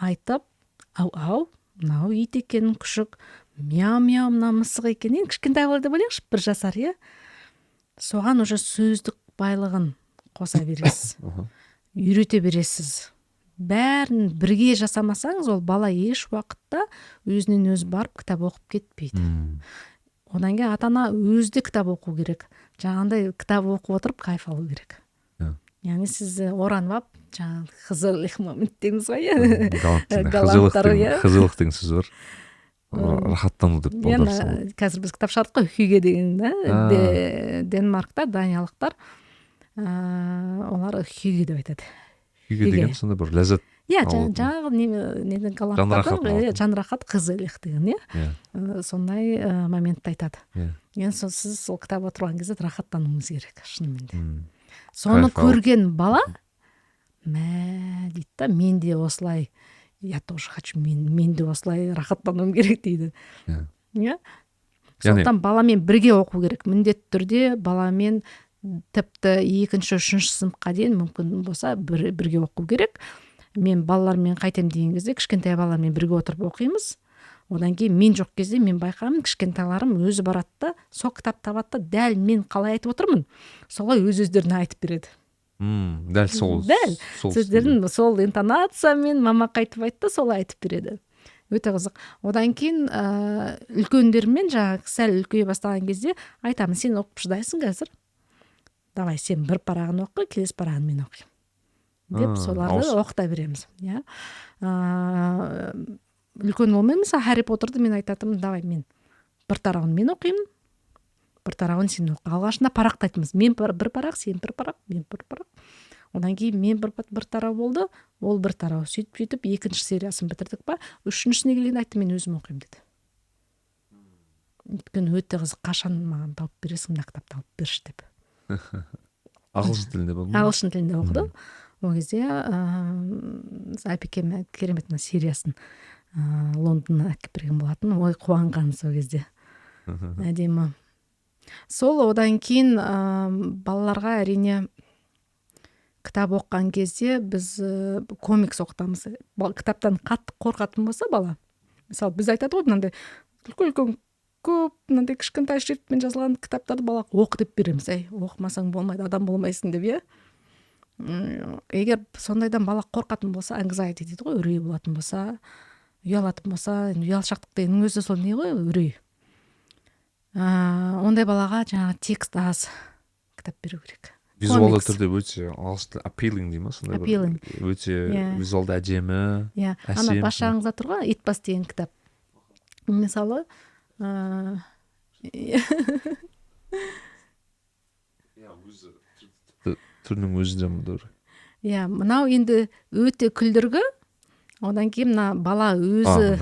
айтып, ау, мынау ит екен, күшік, мяу-мяу, мына мысық екен. Ең кішкентай бала деп ойлайықшы, 1 жасар, соған уже сөздік байлығын қоса бересіз. Үйрете бересіз. Бәрін бірге жасамасаңыз, ол бала еш уақытта өзінен өзі барып кітап оқып кетпейді. Одан кейін ата-ана өзі кітап оқу керек. Жаңағындай кітап оқып отырып кайф алу керек. Яғни сіз оранып алып, жаңағы қызылық момент дейміз ғой.
Қызылық деген сөз бар. Рахаттану деп балдар.
Қазір біз кітап шығардық қой, хюге деген, Денмаркта даниялықтар олар хюге деп айтады.
Хюге деген сонда бір ләззат.
Жаңағы неден голландтардың жанрахат қызылық деген, сондай моментті айтады. Енді сіз сол кітап отырған кезде рахаттануыңыз керек, шынымен де. Соны көрген бала, дейді да, мен де осылай, я тоже хочу, мен де осылай рахаттануым керек дейді. Сондықтан баламен бірге оқу керек. Міндетті түрде баламен тіпті 2-3 сыныпқа дейін мүмкін болса бірге оқу керек. Мен балалармен қайтем деген кезде кішкентай балалармен бірге отырып оқимыз. Одан кейін мен жоқ кезде мен байқаймын, кішкентайларым өзі барады да, сол кітап табады, дәл мен қалай айтып отырмын, солай өз-өздеріне айтып береді.
Дәл сол.
Сөздерін сол интонациямен мама қайтып айтты, солай айтып береді. Өте қызық. Одан кейін үлкендермен жаңағы сәл үлкейе бастаған кезде айтамын, сен оқып шыдайсың қазір. Давай, сен бір парағын оқы, келесі парағын мен оқимын. Деп соларды оқыта береміз. Үлкен болмай, мысалы, Харри Поттерді мен айтатым, давай, мен бір тарауын мен оқимын, бір тарауын сен оқы. Алғашында парақты айтымыз. Мен бір парақ, сен бір парақ, мен бір парақ. Одан кейін мен бір тарау болды, ол бір тарау. Сөйтіп, 2-ші сериясын бітірдік па, 3-шісіне келген айтты, мен өзім оқимын деді. Өйткені өте қызық, қашан маған тауып бересің, мына кітапты алып берші деп.
Ағылшын тілінде болды.
Ағылшын тілінде оқыды. Ол кезде әпекем керемет сериясын Лондоннан әкеп берген болатын. Ой, қуанған сол кезде. Әдемі. Сол одан кейін балаларға әрине кітап оқыған кезде біз комикс оқытамыз. Кітаптан қатты қорқатын болса бала. Мысалы, біз айтады ғой, мынандай үлкен көп мынандай кішкентай шрифтпен жазылған кітаптарды балаға оқы деп береміз. Оқымасаң болмайды, адам болмайсың деп, Егер сондайдан бала қорқатын болса, anxiety дейді ғой, үрей болатын болса, ұялатын болса, ұялшақтық дегеннің өзі сол не ғой, үрей. Ондай балаға жаңағы текст аз кітап беру керек.
Визуалды түрде өте appealing дейді ма?
Appealing.
Өте визуалды әдемі, әсем.
Ана башаңызда тұрған Итбас деген кітап. Мысалы,
түрінің өзі де мұдыр.
Мынау енді өте күлдіргі. Одан кейін мына бала өзі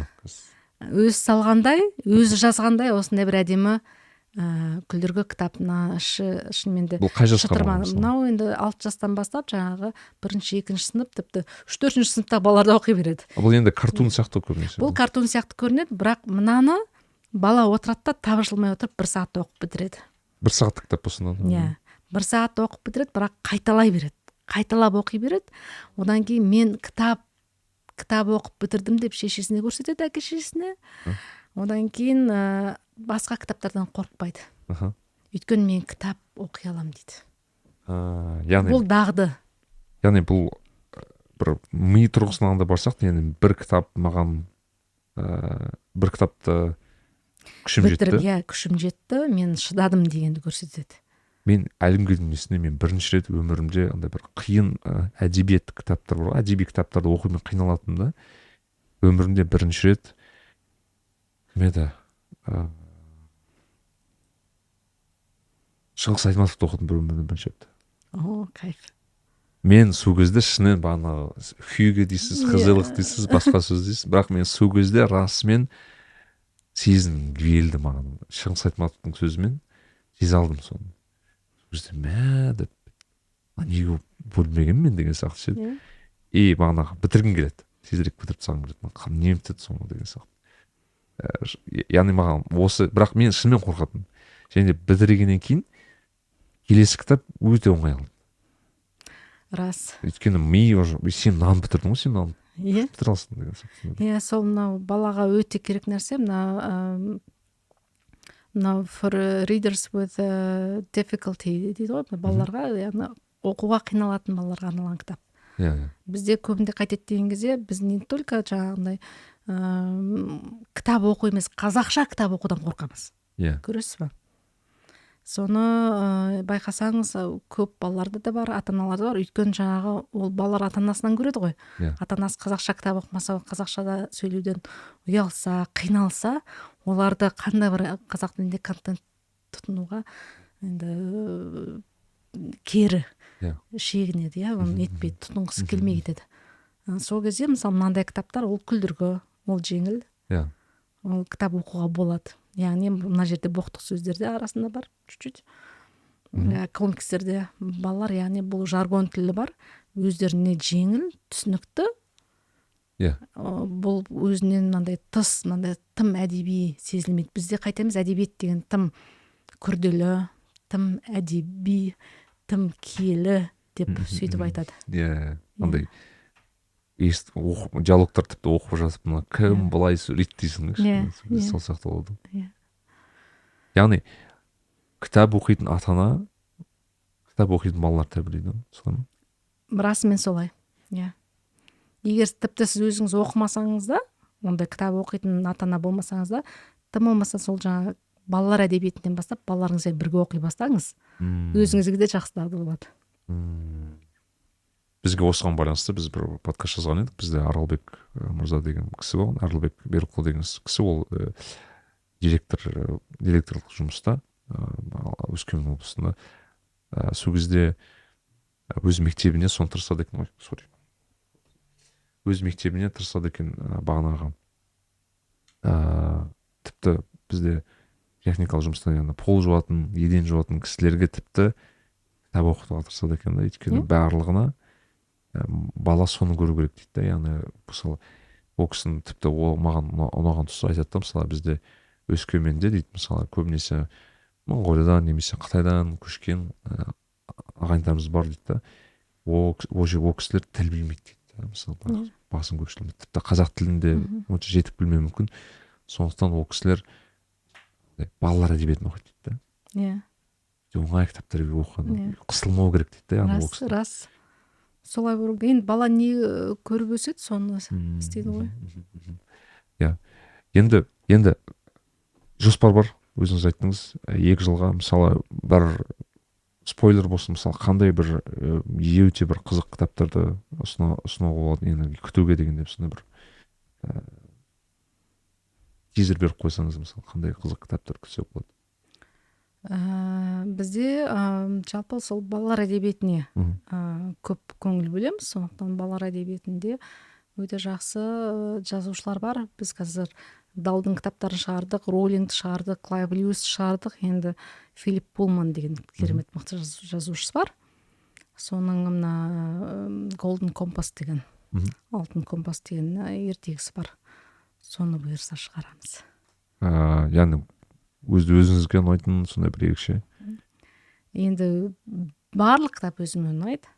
салғандай, өзі жазғандай, осындай бір әдемі күлдіргі кітапына шынымен де шытырман. Мынау енді 6 жастан бастап жаңағы 1-ші, 2-ші сынып, тіпті 3-4-ші сыныпта балалар оқи береді.
Бұл енді картун сияқты көрінеді.
Бұл картун сияқты көрінеді, бірақ мынаны бала отырады да табжылмай отырып 1 сағатта оқып бітіреді.
1 сағаттық кітап болсын.
1 сағатта оқып бітіреді, бірақ қайталай береді. Қайталап оқи береді. Одан кейін мен кітап оқып бітірдім деп шешесіне көрсетеді, әке шешесіне. Одан кейін басқа кітаптардан қорықпайды. өйткені мен кітап оқи аламын дейді.
Яғни
Бұл дағды.
бұл бір ми тұрғысынан да барсақ, яғни бір кітап маған бір кітапты күшім жетті.
Күшім жетті, мен шыдадым дегенді көрсетеді.
Мен әлемге дүниесіне мен бірінші рет өмірімде андай бір қиын әдебиет кітаптар бар, әдеби кітаптарды оқумен қиналатынмын да. Өмірімде бірінші рет Шыңғыс Айтматовты оқыдым бір өмірімде бірінші рет.
Кайф.
Мен сол кезде шынымен бағана хүйге дейсіз, қызылық дейсіз, басқа сөз дейсіз, бірақ мен сол кезде расымен сезім келді маған. Шыңғыс Айтматовтың сөзімен сезе алдым соны. Сол кезде деп неге бөлмеген мен деген сияқты ше. И бағана бітіргім келеді. Тезірек бітіріп тастағым келеді. Не бітеді соңы деген сияқты. Яғни маған осы, бірақ мен шынымен қорқатынмын. Және бітіргеннен кейін келесі кітап өте оңай алды.
Рас.
Өйткені сен мынаны бітірдің ғой, сен мынаны бітіре алсың деген сияқты.
Сол мынау балаға өте керек нәрсе. Мынау for readers with difficulty дейді ғой, балаларға, яғни оқуға қиналатын балаларға арналған кітап. Бізде көбінде қайтеді деген кезде біз не только жаңағындай кітап оқу емес, қазақша кітап оқудан қорқамыз. Көресіз ба? Соны байқасаңыз, көп балаларда да бар, ата-аналарда бар. Өйткені жаңағы ол балалар ата-анасынан көреді ғой. Ата-анасы қазақша кітап оқымаса, қазақшада сөйлеуден ұялса, қиналса, оларды қандай бір қазақ тілінде контент тұтынуға енді кері шегінеді, оны етпейді, тұтынғысы келмей кетеді. Сол кезде мысалы мынандай кітаптар, ол күлдіргі, ол жеңіл, ол кітап оқуға болады. Яғни мына жерде боқтық сөздерде арасында бар, чуть-чуть. Комикстерде балалар, яғни бұл жаргон тілі бар, өздеріне жеңіл, түсінікті. Бұл өзінен мынандай тым әдеби сезілмейді. Бізде қайтеміз, әдебиет деген тым күрделі, тым әдеби, тым киелі деп сөйтіп айтады.
Андай диалогтар тіпті оқып жатып, мына кім былай сөйлейді дейсің, сол сияқты болды. Яғни кітап оқитын ата-ана кітап оқитын балалар тәрбиелейді, солай ма?
Расымен солай. Егер тіпті сіз өзіңіз оқымасаңыз да, ондай кітап оқитын ата-ана болмасаңыз да, тым болмаса сол жаңа балалар әдебиетінен бастап балаларыңызбен бірге оқи бастаңыз, өзіңізге де жақсы дағды болады.
Бізге осыған байланысты біз бір подкаст жазған едік. Бізде Аралбек мырза деген кісі болған, Аралбек Берікұлы деген кісі, ол директорлық жұмыста Өскемен облысында. Сол кезде өз мектебіне соны тырысады екен, өз мектебіне тырысады екен бағанағы. Тіпті бізде техникалық жұмыста пол жуатын, еден жуатын кісілерге тіпті кітап оқытуға тырысады екен да, өйткені барлығына бала соны көру керек дейді. Яғни мысалы ол кісінің тіпті маған ұнаған тұсы айтады да, мысалы бізде Өскеменде дейді, мысалы көбінесе Моңғолиядан немесе Қытайдан көшкен ағайындарымыз бар дейді да, ол кісілер тіл білмейді дейді, мысалы басым көпшілігі тіпті қазақ тілінде онша жетік білмеуі мүмкін, сондықтан ол кісілер балалар әдебиетін оқиды дейді да. Оңай кітаптар оқыған, қысылмау керек дейді да.
Рас. Солай болу керек. Енді бала не көріп өседі, соны істейді ғой.
Енді жоспар бар, өзіңіз айттыңыз, 2 жылға мысалы бір спойлер болсын, мысалы қандай бір өте бір қызық кітаптарды ұсынуға болады, енді күтуге деген деп сондай бір тизер беріп қойсаңыз, мысалы қандай қызық кітаптар күтсек болады?
Бізде жалпы сол балалар әдебиетіне көп көңіл бөлеміз, сондықтан балалар әдебиетінде өте жақсы жазушылар бар. Біз қазір Даудың кітаптарын шығардық, Роулингті шығардық, Клайв Льюис шығардық, енді Филипп Пулман деген керемет мықты жазушысы бар. Соның мына Golden Compass деген, алтын компас деген ертегісі бар. Соны бұйырса шығарамыз.
Яғни өзіңізге ұнайтын сондай бір ерекше?
Енді барлық кітап өзіме ұнайды.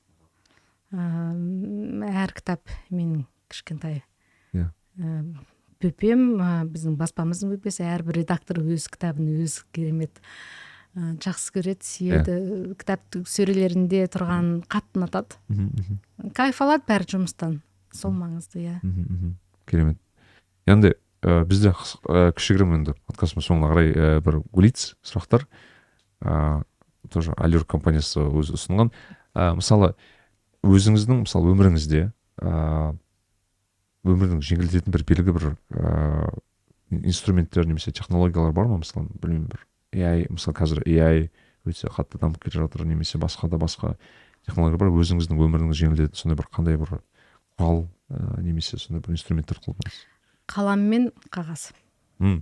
Әр кітап менің кішкентай бөпем, біздің баспамыздың бөпесі, әрбір редактор өз кітабын өз керемет жақсы көреді, сүйеді, кітаптың сөрелерінде тұрған қатты ұнатады. Кайф алады бәрі жұмыстан. Сол маңызды, иә.
Керемет. Енді бізде кішігірім енді подкастымыз соңына қарай бір блиц сұрақтар тоже Allure компаниясы өзі ұсынған. Мысалы өзіңіздің өміріңізде өмірдің жеңілдететін бір белгі бір инструменттер немесе технологиялар бар ма? Мысалы білмеймін, бір AI, мысалы қазір AI өте қатты дамып келе жатыр, немесе басқа технологиялар бар, өзіңіздің өміріңізді жеңілдететін сондай бір қандай бір құрал немесе сондай бір инструменттер қолданасыз?
Қалам мен қағаз. Мен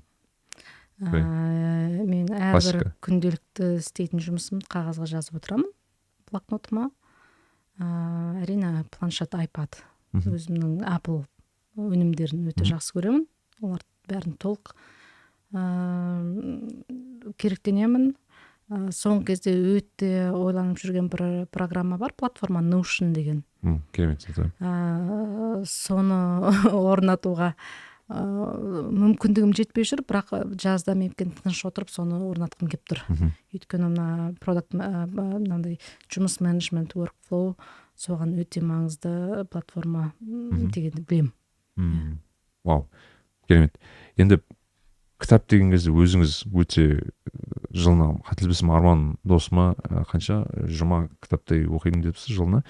әрбір күнделікті істейтін жұмысымды қағазға жазып отырамын, блокнотыма. Әрине планшет, iPad. Өзімнің Apple өнімдерін өте жақсы көремін. Олар бәрін толық керектенемін. Соңғы кезде өте ойланып жүрген бір программа бар, платформа Notion деген.
Керемет.
Соны орнатуға мүмкіндігім жетпей жүр, бірақ жазда мен тыныш отырып соны орнатқым келіп тұр. Өйткені мына продакт мынандай жұмыс менеджмент, workflow соған өте маңызды платформа дегенді білемін.
Вау, керемет. Енді кітап деген кезде өзіңіз өте жылына, қателеспесем, Арман досыма қанша 20 кітаптай оқимын депсіз жылына.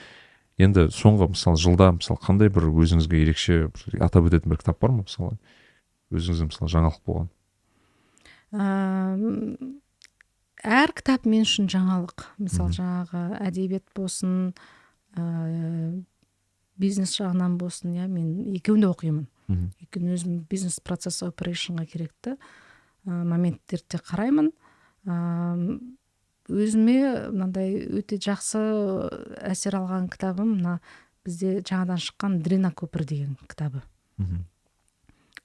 Енді соңғы жылда қандай бір өзіңізге ерекше атап өтетін бір кітап бар ма? Өзіңізде жаңалық болған?
Әр кітап мен үшін жаңалық. Мысалы жаңағы әдебиет болсын, бизнес жағынан болсын, мен екеуін де оқимын. Өйткені өзім бизнес процесс оперейшнға керекті моменттерді қараймын. Өзіме мынандай өте жақсы әсер алған кітабым бізде жаңадан шыққан Дрина көпір деген кітабы.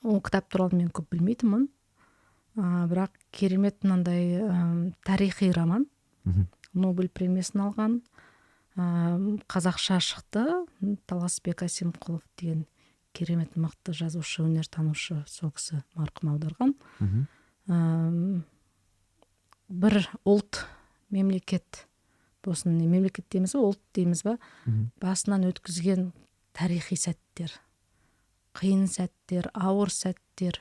Ол кітап туралы мен көп білмейтінмін, бірақ керемет мынандай тарихи роман. Нобель премиясын алған. Қазақша шықты. Таласбек Әсемқұлов деген керемет мықты жазушы, өнертанушы, сол кісі марқұм аударған. Бір ұлт, мемлекет болсын, мемлекет дейміз ба, ұлт дейміз ба, басынан өткізген тарихи сәттер, қиын сәттер, ауыр сәттер,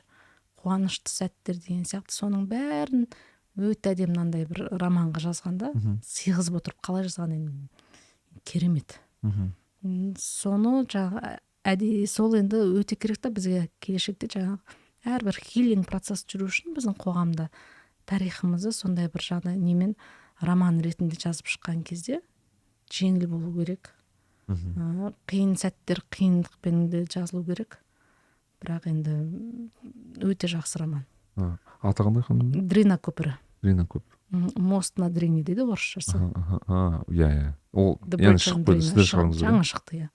қуанышты сәттер деген сияқты, соның бәрін өте әдемі мынандай бір романға жазғанда, сыйғызып отырып қалай жазған керемет. Соны сол енді өте керек та бізге келешекте жаңағы әрбір хилинг процесс жүру үшін біздің қоғамда тарихымызды сондай бір жағдай немен роман ретінде жазып шыққан кезде жеңіл болу керек. Қиын сәттер қиындықпен де жазылу керек. Бірақ енді өте жақсы роман.
Аты қандай ханым?
Дрина көпірі.
Дрина көпірі.
Мост на Дрине дейді орысшасы.
Иә. Ол яғни шығып қойды, сіздер шығардыңыз ба?
Жаңа шықты, иә.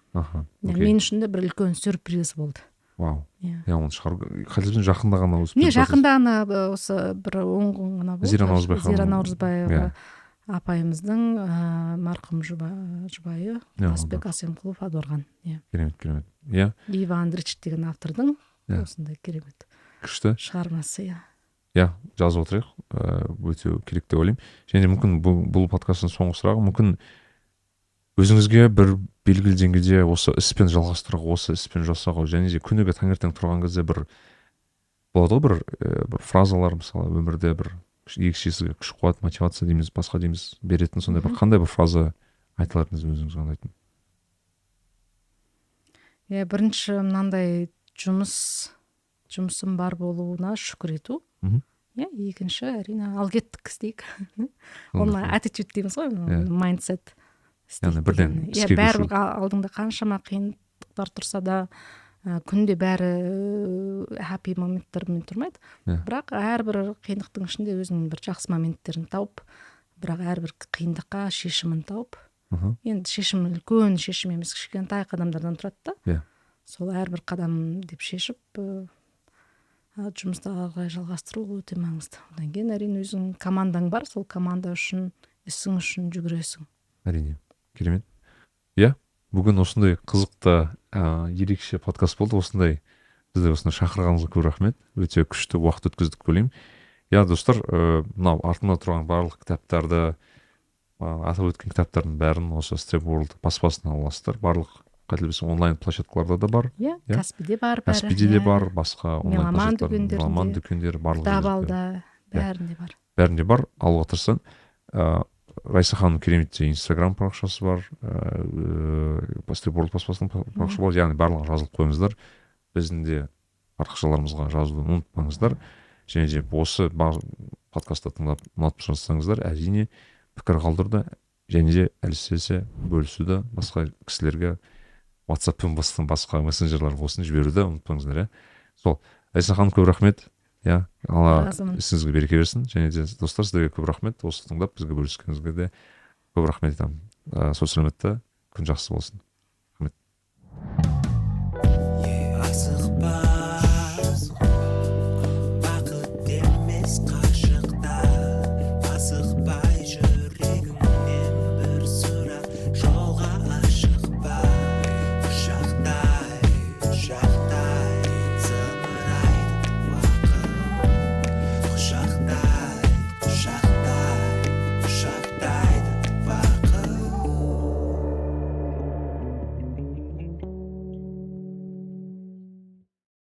Мен үшін де бір үлкен сюрприз болды.
Вау. Оны шығару, қателеспесем жақында ғана осы.
Не, жақында ғана осы бір 10 күн ғана болды.
Зира
Наурызбаева апайымыздың марқұм жұбайы Таласбек Әсемқұлов аударған.
Керемет. Иә.
Ива Андрич деген автордың осындай керемет
күшті
шығармасы.
Иә, жазып отырайық. Өте керек деп ойлаймын. Және мүмкін бұл подкасттың соңғы сұрағы, мүмкін өзіңізге бір белгілі деңгейде осы іспен жалғастыруға, осы іспен жасауға, және де күніге таңертең тұрған кезде бір болады ғой, бір фразалар, мысалы өмірде бір ерекше сізге күш қуат, мотивация дейміз, басқа дейміз, беретін сондай бір қандай бір фраза айтылатыныз өзіңіз қандайтын?
Бірінші мынандай жұмысым бар болуына шүкір ету. Екінші, әрине, ал кеттік істейік. Оны attitude дейміз ғой, mindset.
Бірден іске көшу.
Бәрібір алдыңда қаншама қиындықтар тұрса да, күнде бәрі happy моменттермен тұрмайды. Бірақ әрбір қиындықтың ішінде өзінің бір жақсы моменттерін тауып, бірақ әрбір қиындыққа шешімін тауып, енді шешім үлкен шешім емес, кішкентай қадамдардан тұрады да. Сол әрбір қадам деп шешіп, жұмысты қарай жалғастыру өте маңызды. Одан кейін әрине өзің командаң бар, сол команда үшін, ісің үшін жүгіресің.
Әрине, керемет. Иә, бүгін осындай қызықты, ерекше подкаст болды. Бізді осындай шақырғаныңызға көп рахмет. Өте күшті уақыт өткіздік деп ойлаймын. иә достар, мынау артымда тұрған барлық кітаптарды, атап өткен кітаптардың бәрін осы Step World баспасынан аласыздар. Барлық қателеспесем онлайн площадкаларда да бар.
Иә,
Иә.
Каспиде бар бәрі.
Каспиде де бар, басқа онлайн
Меломан
площадкалар, Меломан дүкендері барлығы
Кітапалда бәрінде бар.
бәрінде бар. Алуға тырыссын. Райса ханым керемет Инстаграм парақшасы бар, Step World баспасының парақшасы бар, яғни барлығын жазылып қойыңыздар. Біздің де парақшаларымызға жазуды ұмытпаңыздар. Және де осы подкастты тыңдап ұнатып жатсаңыздар, әрине пікір қалдырды, және де әлсізсе бөлісуді, басқа кісілерге WhatsApp-пен басқа мессенджерлар болсын жіберуді ұмытпаңыздар. Иә. Сол. Айса ханым, көп рахмет. Иә, Алла ісіңізге береке берсін. Және де достар, сіздерге көп рахмет. Осы тыңдап бізге бөліскеніңізге де көп рахмет айтамын. Сол сәлеметті, күн жақсы болсын.